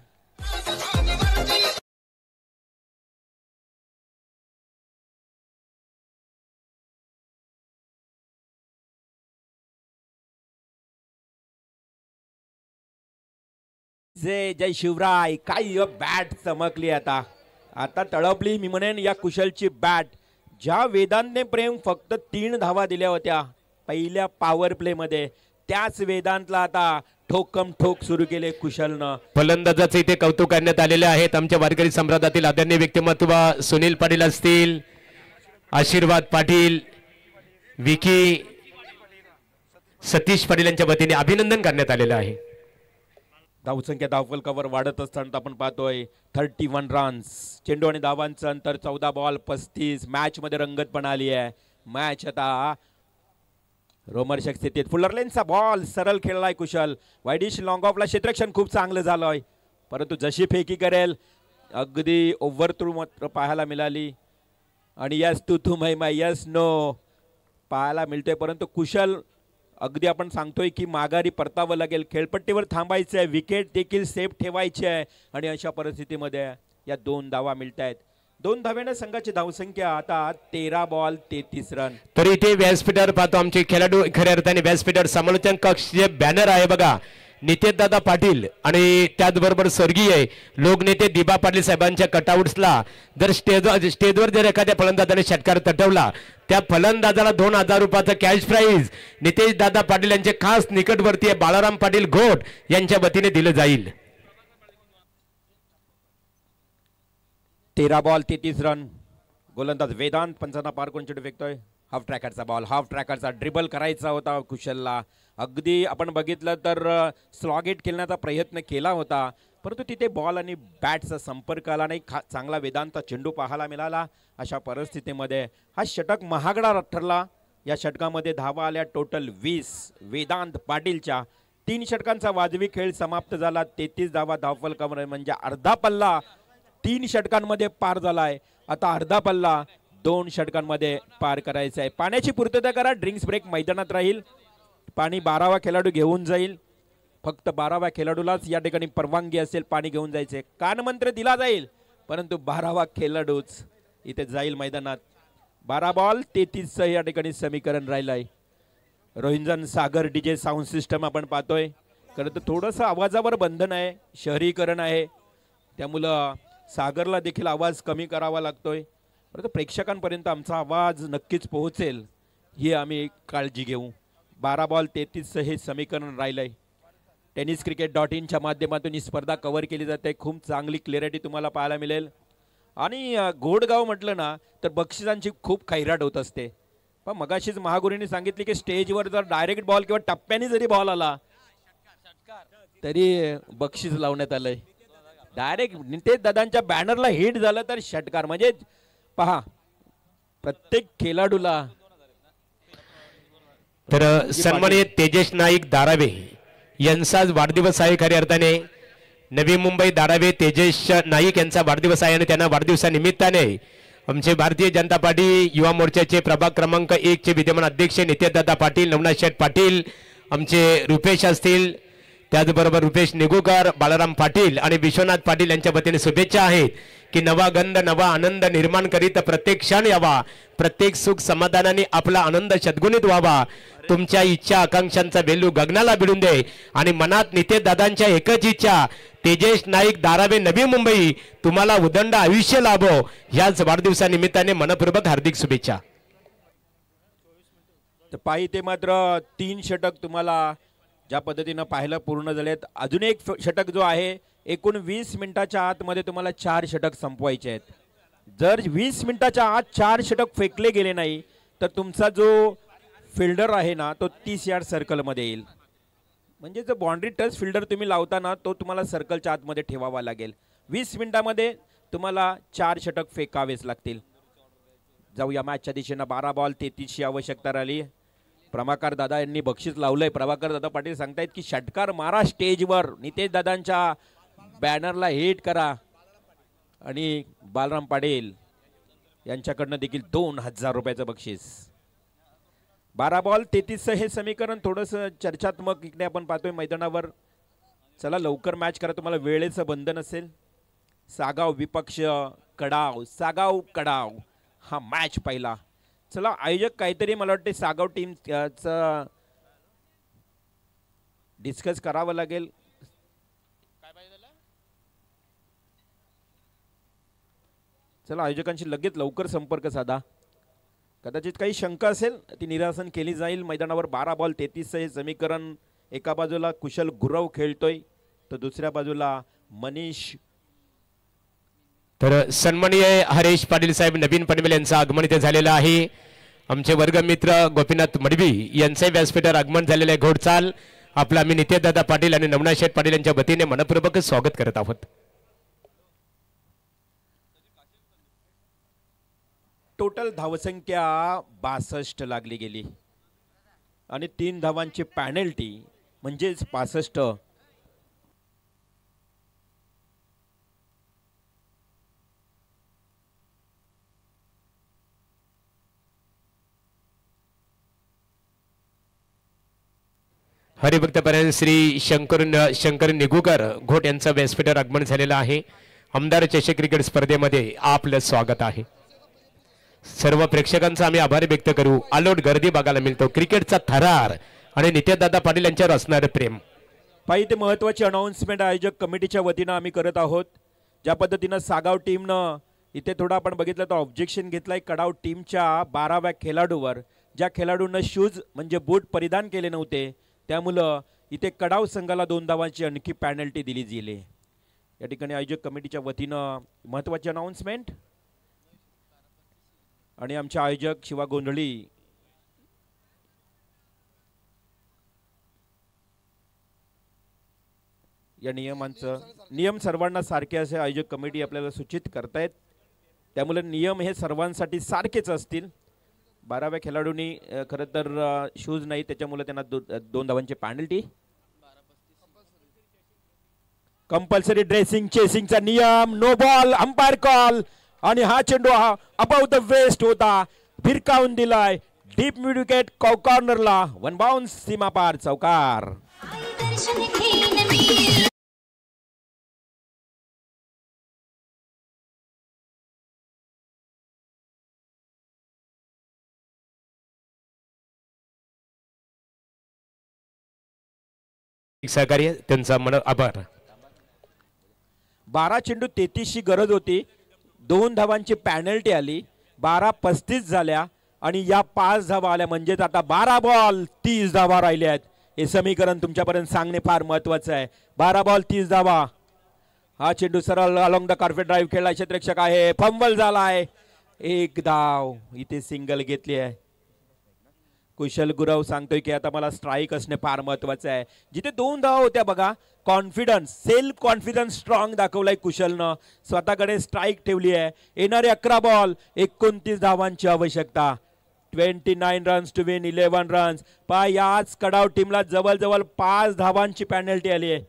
जय शिवराय. काय बॅट चमकली आता. आता तळपली मी म्हणेन या कुशलची बॅट. ज्या वेदांतने प्रेम फक्त 3 धावा दिल्या होत्या पहिल्या पॉवर प्ले मध्ये, त्याच वेदांतला आता ठोकम ठोक सुरू केले कुशलनं. फलंदाजाचे इथे कौतुक करण्यात आलेले आहेत. आमच्या वारकरी सम्राटातील आदरणीय व्यक्तिमत्व सुनील पाटील असतील, आशीर्वाद पाटील, विकी सतीश पाटील यांच्या वतीने अभिनंदन करण्यात आलेलं आहे. धावसंख्या धावफलकावर वाढत असताना आपण पाहतोय 31 रन्स. चेंडू आणि धावांचं अंतर 14 बॉल 35. मॅच मध्ये रंगत पण आली आहे. मॅच आता रोमर्षक स्थितीत. फुलर लेनचा बॉल सरळ खेळलाय कुशल. वाईडिश लॉंग ऑफला क्षेत्ररक्षण खूप चांगलं झालंय, परंतु जशी फेकी करेल अगदी ओव्हर थ्रू मात्र पाहायला मिळाली. आणि यस तू महिमा यस नो पाहायला मिळतोय, परंतु कुशल अगदी आपण सांगतोय की माघारी परतावं लागेल. खेळपट्टीवर थांबायचं आहे. विकेट देखील सेफ ठेवायची आहे. आणि अशा परिस्थितीमध्ये या 2 धावा मिळत आहेत. 2 धाव्याने संघाची धावसंख्या आता 13 बॉल 33 रन. तर इथे व्यासपीठावर पाहतो आमचे खेळाडू खऱ्या अर्थाने व्यासपीठावर समालोचन कक्ष जे बॅनर आहे बघा, नितेशदादा पाटील आणि त्याचबरोबर स्वर्गीय लोकनेते दिबा पाटील साहेबांच्या कटआउट्सला जर स्टेजवर जर एखाद्या फलंदाजाने षटकार तटवला, त्या फलंदाजाला 2000 रुपयाचं कॅश प्राइज नितेशदादा पाटील यांचे खास निकटवर्तीय बाळाराम पाटील घोट यांच्या वतीने दिलं जाईल. 13 बॉल 33 रन. गोलंदाज वेदांत पंचांना पार करून चेंडू फेकतोय. हाफ ट्रॅकरचा बॉल, हाफ ट्रॅकरचा ड्रिबल करायचा होता कुशलला. अगदी आपण बघितलं तर स्लॉगेट खेळण्याचा प्रयत्न केला होता, परंतु तिथे बॉल आणि बॅटचा संपर्क आला नाही. चांगला वेदांत चेंडू पाहायला मिळाला. अशा परिस्थितीमध्ये हा षटक महागडा ठरला. या षटकामध्ये धावा आल्या टोटल 20. वेदांत पाटीलच्या 3 षटकांचा वाजवी खेळ समाप्त झाला. 33 धावा धावफलकावर, म्हणजे अर्धा पल्ला 3 षटकांमध्ये पार झालाय. आता अर्धा पल्ला 2 षटकांमध्ये पार करायचा आहे. पाण्याची पूर्तता करा. ड्रिंक्स ब्रेक मैदानात राहील. पाणी 12वा खेळाडू घेऊन जाईल. फक्त 12व्या खेळाडूलाच या ठिकाणी परवानगी असेल पाणी घेऊन जायचे. कानमंत्र दिला जाईल, परंतु 12वा खेळाडूच इथे जाईल मैदानात. 12 बॉल 33 या ठिकाणी समीकरण राहिलं आहे. रोहिंजन सागर डीजे साऊंड सिस्टम आपण पाहतोय. खरं तर थोडंसं आवाजावर बंधन आहे, शहरीकरण आहे, त्यामुळं सागरला देखील आवाज कमी करावा लागतोय. परंतु प्रेक्षकांपर्यंत आमचा आवाज नक्कीच पोहोचेल ही आम्ही काळजी घेऊ. 12 बॉल 33 हे समीकरण राहिलंय. tenniscricket.in च्या माध्यमातून ही स्पर्धा कव्हर केली जाते. खूप चांगली क्लिअरिटी तुम्हाला पाहायला मिळेल. आणि गोडगाव म्हटलं ना तर बक्षिसांची खूप खैराट होत असते. पण मगाशीच महागुरूंनी सांगितले की स्टेजवर जर डायरेक्ट बॉल किंवा टप्प्याने जरी बॉल आला तरी बक्षीस लावण्यात आलंय. डायरेक्ट नितेश दादांच्या बॅनरला हिट झालं तर षटकार. म्हणजे पहा, प्रत्येक खेळाडूला. तर सन्माननीय तेजस नाईक दारावे यांचाच वाढदिवस आहे. खऱ्या अर्थाने नवी मुंबई धारावी तेजस नाईक यांचा वाढदिवस आहे आणि त्यांना वाढदिवसानिमित्ताने आमचे भारतीय जनता पार्टी युवा मोर्चाचे प्रभाग क्रमांक 1 चे विद्यमान अध्यक्ष नितेशदादा पाटील, नवनाथ शेठ पाटील, आमचे रुपेश असतील, त्याचबरोबर रुपेश निगुकर, बाळाराम पाटील आणि विश्वनाथ पाटील यांच्या वतीने शुभेच्छा आहेत की नवा गंध नवा आनंद निर्माण करीत प्रत्येक क्षण यावा, प्रत्येक सुख समाधानाने आपला आनंद शतगुणित व्हावा. तुमच्या इच्छा आकांक्षांचा वेलू गगनाला भिडून दे आणि मनात नितेश दादांच्या एकच इच्छा, तेजस नाईक दारावे नवी मुंबई तुम्हाला उदंड आयुष्य लाभो. याच वाढदिवसानिमित्ताने मनपूर्वक हार्दिक शुभेच्छा. तर पायी ते मात्र 3 षटक तुम्हाला ज्या पद्धतीनं पाहायला पूर्ण झालेत. अजून एक षटक जो आहे, एकूण 20 मिनिटाच्या आतमध्ये तुम्हाला 4 षटक संपवायचे आहेत. जर 20 मिनिटाच्या आत 4 षटक फेकले गेले नाही तर तुमचा जो फिल्डर आहे ना तो 30 यार्ड सर्कलमध्ये येईल. म्हणजे जो बाउंड्री टच फिल्डर तुम्ही लावताना तो तुम्हाला सर्कलच्या आतमध्ये ठेवावा लागेल. 20 मिनिटामध्ये तुम्हाला 4 षटक फेकावेच लागतील. जाऊया मॅचच्या दिशेनं. 12 बॉल 33 आवश्यकता राहिली. प्रभाकर दादा यांनी बक्षीस लावलंय. प्रभाकर दादा पाटील सांगतायत की षटकार मारा स्टेजवर, नितेश दादांच्या बॅनरला हिट करा. आणि बाळराम पाटील यांच्याकडनं देखील 2000 रुपयाचं बक्षीस. 12 बॉल 33 हे समीकरण थोडंसं चर्चात्मक इकडे आपण पाहतोय मैदानावर. चला लवकर मॅच करा, तुम्हाला वेळेचं बंधन असेल. सागाव विपक्ष कडाव, सागाव कडाव हा मॅच पहिला. चला आयोजक काहीतरी मला वाटते सागाव टीमचं डिस्कस करावं लागेल. चला आयोजकांशी लगेच लवकर संपर्क साधा. कदाचित काही शंका असेल ती निरासन केली जाईल. मैदानावर 12 बॉल 33 हे समीकरण. एका बाजूला कुशल गुरव खेळतोय तर दुसऱ्या बाजूला मनीष. तर सन्माननीय हरेश पाटील साहेब नवीन पनवेल यांचं आगमन इथे झालेलं आहे. आमचे वर्गमित्र गोपीनाथ मडवी यांचे व्यासपीठावर आगमन झालेले आहे. घोडचाल आपला आम्ही नितेशदादा पाटील आणि नवनाथ शेठ पाटील यांच्या वतीने मनपूर्वक स्वागत करत आहोत. टोटल धावसंख्या 62 लागली गेली आणि 3 धावांची पॅनल्टी म्हणजेच 65. हरिभक्तपर्यंत श्री शंकर निगुकर घोट यांचं व्यासपीठावर आगमन झालेलं आहे. आमदार चषक क्रिकेट स्पर्धेमध्ये आपलं स्वागत आहे. सर्व प्रेक्षकांचा आम्ही आभार व्यक्त करू. अलोट गर्दी बघायला मिळतो. क्रिकेटचा थरार आणि नित्यादादा पाटील यांच्यावर असणारं प्रेम. पाहिजे ते महत्त्वाची अनाऊन्समेंट आयोजक कमिटीच्या वतीनं आम्ही करत आहोत. ज्या पद्धतीनं सागाव टीमनं इथे थोडं आपण बघितलं तर ऑब्जेक्शन घेतलंय कडाव टीमच्या 12व्या खेळाडूवर, ज्या खेळाडूंना शूज म्हणजे बूट परिधान केले नव्हते, त्यामुळं इथे कडाव संघाला 2 धावांची आणखी पॅनल्टी दिली गेली. या ठिकाणी आयोजक कमिटीच्या वतीनं महत्त्वाची अनाऊन्समेंट आणि आमचे आयोजक शिवा गोंधळी या नियम सर्वांना सारखे असे आयोजक कमिटी आपल्याला सूचित करतायत. त्यामुळे नियम हे सर्वांसाठी सारखेच असतील. 12व्या खेळाडूंनी खरं तर शूज नाही, त्याच्यामुळे त्यांना 2 धावांची पेनल्टी. कंपल्सरी ड्रेसिंग चेसिंगचा नियम, नो बॉल, अंपायर कॉल आणि हा चेंडू हा अबाउट द वेस्ट होता, भिरकावून दिलाय डीप मिड विकेट कॉर्नरला. 1 बाउन्स सीमा पार चौकार. सहकार्य त्यांचा मन आभार. 12 चेंडू 33ची गरज होती, 2 धावांची पॅनल्टी आली, 12-35 झाल्या आणि या 5 धावा आल्या, म्हणजेच आता 12 बॉल 30 धावा राहिल्या आहेत. हे समीकरण तुमच्यापर्यंत सांगणे फार महत्वाचं आहे. 12 बॉल 30 धावा. हा चेंडू सरळ अलॉंग द कार्पेट ड्राईव्ह खेळला, क्षेत्ररक्षक आहे, फंबल झालाय, 1 धाव. इथे सिंगल घेतली आहे. कुशल गुरव सांगतोय की आता मला स्ट्राईक असणे फार महत्वाचं आहे. जिथे 2 धावा होत्या बघा, कॉन्फिडन्स, सेल्फ कॉन्फिडन्स स्ट्रॉंग दाखवलाय कुशलनं, स्वतःकडे स्ट्राईक ठेवली आहे. येणारे 11 बॉल 29 धावांची आवश्यकता. 29 रन्स टू विन 11 रन्स. याच कडाव टीमला जवळजवळ 5 धावांची पॅनल्टी आली आहे.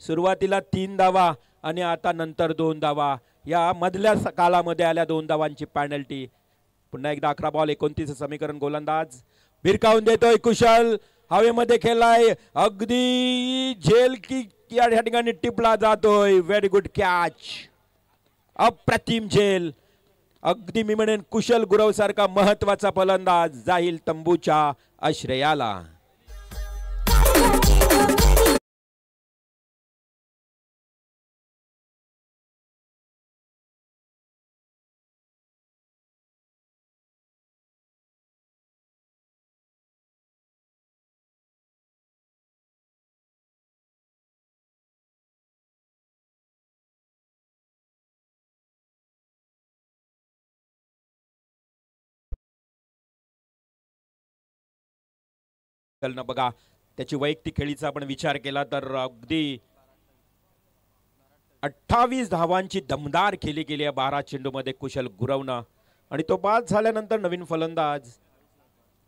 सुरुवातीला 3 धावा आणि आता नंतर 2 धावा. या मधल्या कालामध्ये आल्या 2 धावांची पॅनल्टी. पुन्हा एकदा 11 बॉल 29 समीकरण. गोलंदाज भिरकावून देतोय कुशल, हवेमध्ये खेळलाय, अगदी झेल की या ठिकाणी टिपला जातोय. व्हेरी गुड कॅच, अप्रतिम झेल. अगदी मी म्हणेन कुशल गुरव सारखा महत्वाचा फलंदाज जाईल तंबूच्या आश्रयाला. बघा त्याची वैयक्तिक खेळीचा आपण विचार केला तर अगदी 28 धावांची दमदार खेळी गेली आहे 12 चेंडूमध्ये कुशल गुरवनं. आणि तो बाद झाल्यानंतर नवीन फलंदाज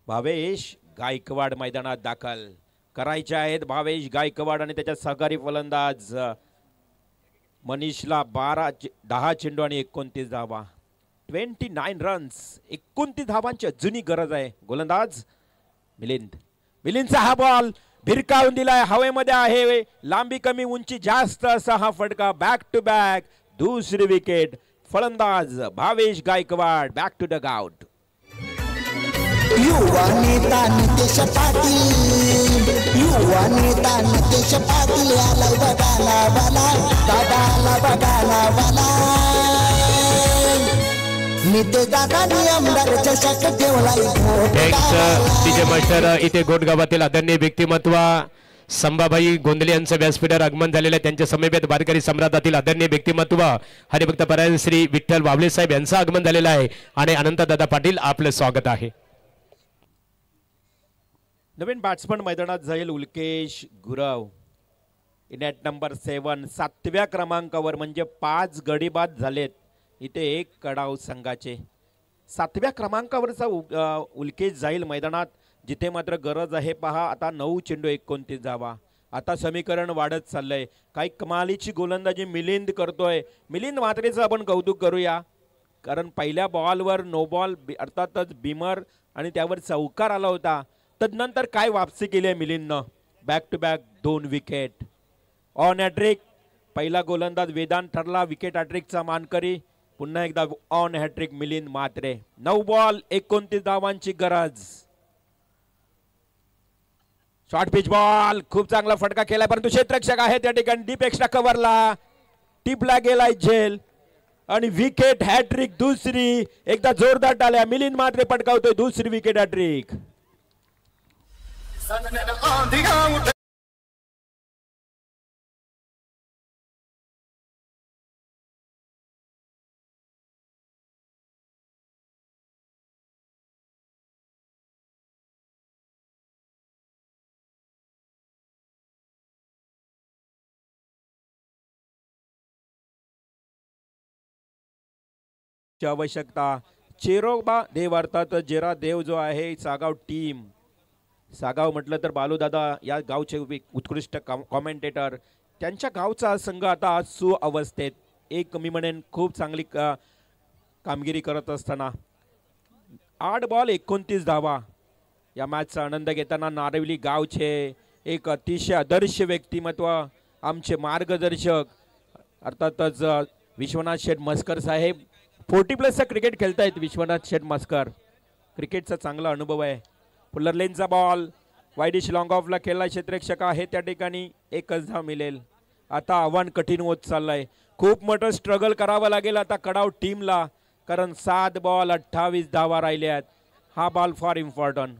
भावेश गायकवाड मैदानात दाखल करायचे आहेत. भावेश गायकवाड आणि त्याच्या सहकारी फलंदाज मनीषला 10 चेंडू आणि 29 धावा. 29 रन्स, 29 धावांची अजूनही गरज आहे. गोलंदाज मिलिंदचा हा बॉल भिरकावून दिलाय, हवेमध्ये आहे, लांबी कमी उंची जास्त असा हा फटका. बॅक टू बॅक दुसरी विकेट. फलंदाज Bhavesh Gaikwad back to dugout. युवा नेता नितेश पाटील, युवा नेता नितेश पाटील आलाय बघाला वाला, दादाला बघाला वाला. नितेश दादानी आमदार चषक ठेवलाय. डीजे मास्टर इथे गोटगावातील आदरणीय व्यक्तिमत्व संभाबाई गोंधळे यांचं व्यासपीठावर आगमन झालेलं आहे. त्यांच्या समीपेत वारकरी सम्राटातील आदरणीय व्यक्तिमत्व हरिभक्त परायण श्री विठ्ठल वावले साहेब यांचं आगमन झालेलं आहे आणि अनंतदादा पाटील आपलं स्वागत आहे. नवीन बॅट्समन मैदानात जाईल उल्केश गुरव. इनेट नंबर 7 7व्या क्रमांकावर, म्हणजे 5 गडी बाद झालेत इथे 1 कडाव संघाचे. 7व्या क्रमांकावरचा उल्केश जाईल मैदानात, जिथे मात्र गरज आहे पहा आता 9 चेंडू 29 धावा. आता समीकरण वाढत चाललंय. काही कमालीची गोलंदाजी मिलिंद करतोय. मिलिंद म्हात्रेचं आपण कौतुक करूया, कारण पहिल्या बॉलवर नो बॉल अर्थातच बिमर आणि त्यावर चौकार आला होता. तदनंतर काय वापसी केली आहे मिलिंदनं. Back to back 2 wicket. On hat-trick पहिला गोलंदाज वेदांत ठरला विकेट हॅट्रिकचा मानकरी. पुन्हा एकदा on hat-trick Milind Mhatre. 9 ball 29 धावांची गरज. शॉर्ट पिच बॉल खूप चांगला फटका केलाय परंतु क्षेत्ररक्षक आहे त्या ठिकाणी डीप एक्स्ट्रा कव्हरला टिपला गेलाय झेल आणि विकेट हॅट्रिक दुसरी. एकदा जोरदार टाळ्या. मिलिंद म्हात्रे पटकावतोय दुसरी विकेट हॅट्रिक. आवश्यकता. चेरोबा देव अर्थात जेरा देव जो आहे सागाव टीम. सागाव म्हटलं तर बालूदादा या गावचे उत्कृष्ट कॉमेंटेटर. त्यांच्या गावचा संघ आता सुअवस्थेत. एक मी म्हणेन खूप चांगली कामगिरी करत असताना 8 बॉल 29 धावा. या मॅचचा आनंद घेताना नारवली गावचे एक अतिशय आदर्श व्यक्तिमत्व आमचे मार्गदर्शक अर्थातच विश्वनाथ शेठ मस्कर साहेब. 40+ क्रिकेट खेळतायत विश्वनाथ शेठ मस्कर. क्रिकेटचा चांगला अनुभव आहे. पुलर लेनचा बॉल वाईडिश लॉंग ऑफला खेळला. क्षेत्ररक्षक आहे त्या ठिकाणी. 1च धाव मिळेल. आता आव्हान कठीण होत चाललंय. खूप मोठं स्ट्रगल करावं लागेल आता कडाव टीमला कारण 7 बॉल 28 धावा राहिल्यात. हा बॉल फार इम्पॉर्टंट.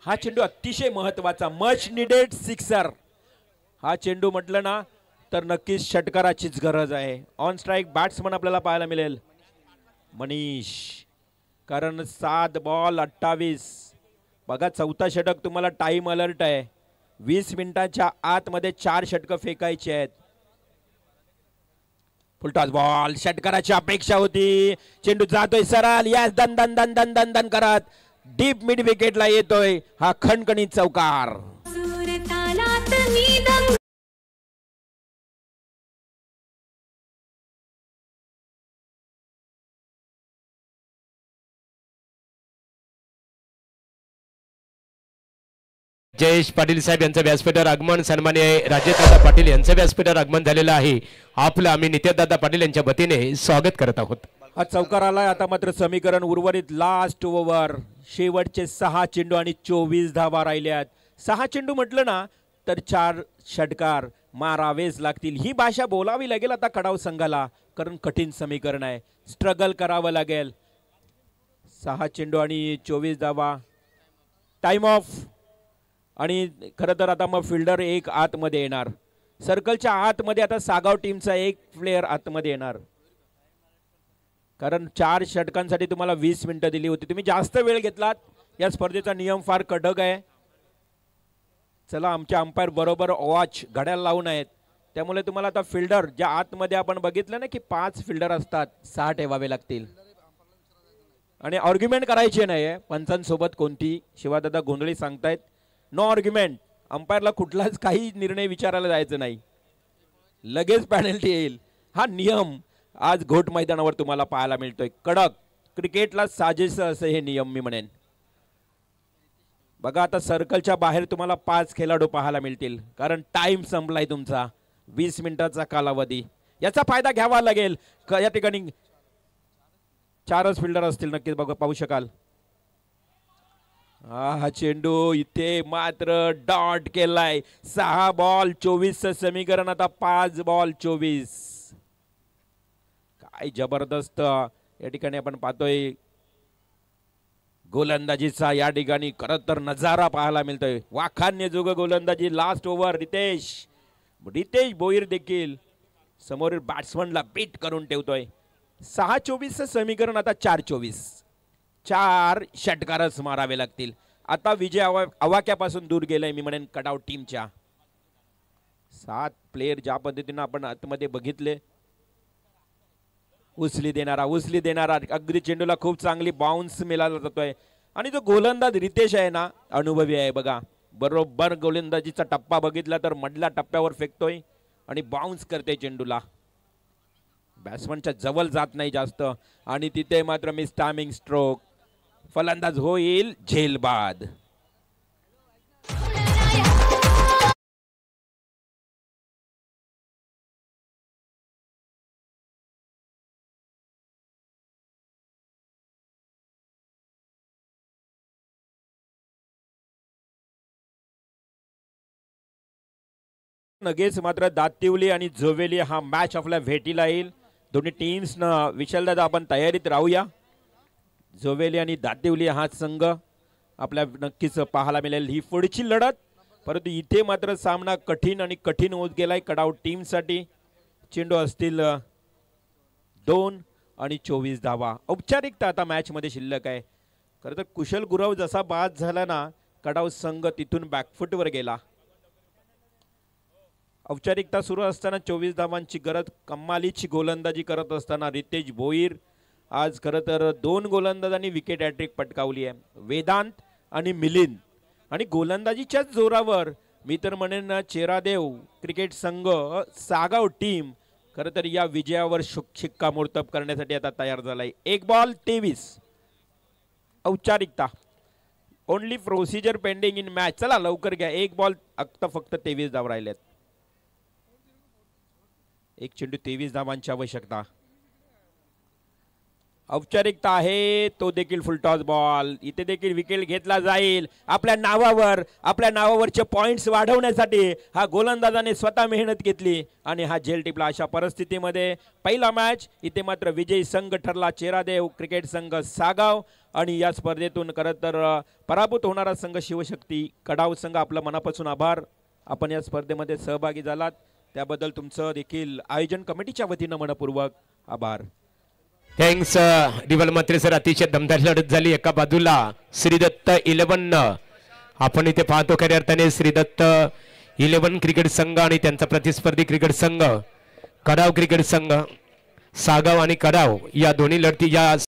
हा चेंडू अतिशय महत्वाचा. Much needed sixer. हा चेंडू म्हटलं ना तर नक्कीच षटकाराचीच गरज आहे. ऑन स्ट्राईक बॅट्समन आपल्याला पाहायला मिळेल मनीष. कारण 7 बॉल 28. बघा 4था षटक तुम्हाला टाइम अलर्ट आहे. 20 मिनिटांच्या आतमध्ये 4 षटकं फेकायची आहेत. Full toss ball. षटकाराची अपेक्षा होती. चेंडू जातोय सरळ. यस दन दन दन दन दन दन करत डीप मिड विकेटला येतोय. हा खणखणीत चौकार. जयेश पाटील साहेब यांचं व्यासपीठावर आगमन. सन्माननीय राजेशदादा पाटील यांचं व्यासपीठावर आगमन झालेलं आहे. आपलं आम्ही नित्यदादा पाटील यांच्या वतीने स्वागत करत आहोत. हा चौकार आलाय. आता मात्र समीकरण उर्वरित लास्ट ओव्हर. शेवटचे 6 चेंडू आणि 24 धावा राहिल्यात. 6 चेंडू म्हटलं ना तर 4 षटकार मारावेच लागतील. ही भाषा बोलावी लागेल आता कडाव संघाला कारण कठीण समीकरण आहे. स्ट्रगल करावं लागेल. 6 चेंडू आणि 24 धावा. Time of. आणि खरं तर आता मग फिल्डर एक आतमध्ये येणार. सर्कलच्या आतमध्ये आता सागाव टीमचा एक प्लेयर आतमध्ये येणार कारण 4 षटकांसाठी तुम्हाला 20 मिनिटं दिली होती. तुम्ही जास्त वेळ घेतलात. या स्पर्धेचा नियम फार कडक आहे. चला आमच्या अंपायर बरोबर वॉच घड्याळ लावून आहेत त्यामुळे तुम्हाला आता फिल्डर ज्या आतमध्ये आपण बघितलं ना की 5 फिल्डर असतात 6 ठेवावे लागतील. आणि आर्ग्युमेंट करायची नाही पंचांसोबत कोणती. शिवादादा गोंधळी सांगतायत. No argument. अंपायरला कुठलाच काही निर्णय विचारायला जायचं नाही. लगेच पेनल्टी येईल. हा नियम आज घोट मैदानावर तुम्हाला पाहायला मिळतोय. कडक क्रिकेटला साजेसं असं हे नियम मी म्हणेन. बघा आता सर्कलच्या बाहेर तुम्हाला 5 खेळाडू पाहायला मिळतील कारण टाइम संपलाय तुमचा. 20 मिनिटाचा कालावधी. याचा फायदा घ्यावा लागेल. या ठिकाणी 4च फिल्डर असतील नक्कीच पाहू शकाल. हा चेंडू इथे मात्र डॉट केलाय. 6 बॉल 24 समीकरण आता 5 बॉल 24. काय जबरदस्त या ठिकाणी आपण पाहतोय गोलंदाजीचा या ठिकाणी खरं तर नजारा पाहायला मिळतोय. वाखाणण्याजोग गोलंदाजी. लास्ट ओव्हर रितेश बोईर देखील समोरील बॅट्समनला बीट करून ठेवतोय. 6-24 समीकरण आता 4-24. 4 षटकारच मारावे लागतील. आता विजय आवाक्यापासून दूर गेलाय मी म्हणेन कडाव टीमच्या. 7 प्लेयर ज्या पद्धतीने आपण आतमध्ये बघितले. उचली देणारा अगदी चेंडूला खूप चांगली बाउन्स मिळाला जातोय. आणि जो गोलंदाज रितेश आहे ना अनुभवी आहे. बघा बरोबर गोलंदाजीचा टप्पा बघितला तर मधल्या टप्प्यावर फेकतोय आणि बाउन्स करते चेंडूला. बॅट्समनच्या जवळ जात नाही जास्त. आणि तिथे मात्र मिस टायमिंग स्ट्रोक. फलंदाज होईल झेलबाद. लगेच मात्र दातिवली आणि जोवेली हा मॅच आपल्या भेटीला येईल. दोन्ही टीम्सनं विशालदादा आपण तयारीत राहूया. जोवेली आणि दातिवली हा संघ आपल्या नक्कीच पाहायला मिळेल ही पुढची लढत. परंतु इथे मात्र सामना कठीण आणि कठीण होत गेलाय कडाऊ टीमसाठी. चेंडू असतील 2 आणि 24 धावा. औपचारिकता आता मॅच मध्ये शिल्लक आहे. खरं तर कुशल गुरव जसा बाद झाला ना कडाऊ संघ तिथून बॅकफुटवर गेला. औपचारिकता सुरू असताना 24 धावांची गरज कमालीची गोलंदाजी करत असताना रितेश भोईर आज खरं तर 2 गोलंदाजांनी विकेट हॅट्रिक पटकावली आहे. वेदांत आणि मिलिंद आणि गोलंदाजीच्याच जोरावर मी तर म्हणेन चेरादेव क्रिकेट संघ सागाव टीम खरं तर या विजयावर शिक्कामोर्तब करण्यासाठी आता तयार झालाय. 1 बॉल 23 औपचारिकता. Only procedure pending in match. चला लवकर घ्या. 1 बॉल फक्त 23 धाव राहिलेत. एक चेंडू 23 धावांची आवश्यकता. औपचारिकता आहे तो देखील फुलटॉस बॉल. इथे देखील विकेट घेतला जाईल. आपल्या नावावरचे पॉइंट्स वाढवण्यासाठी हा गोलंदाजाने स्वतः मेहनत घेतली आणि हा झेल टिपला. अशा परिस्थितीमध्ये पहिला मॅच इथे मात्र विजयी संघ ठरला चेरादेव क्रिकेट संघ सागाव आणि या स्पर्धेतून खरं तर पराभूत होणारा संघ शिवशक्ती कडाव संघ. आपलं मनापासून आभार. आपण या स्पर्धेमध्ये सहभागी झालात त्याबद्दल तुमचं देखील आयोजन कमिटीच्या वतीनं मनपूर्वक आभार. थँक्स रिवल मात्रे सर. अतिशय दमदार लढत झाली. एका बाजूला श्रीदत्त 11 आपण इथे पाहतो खऱ्या अर्थाने श्रीदत्त 11 क्रिकेट संघ आणि त्यांचा प्रतिस्पर्धी क्रिकेट संघ कडाव क्रिकेट संघ. सागाव आणि कडाव या दोन्ही लढती या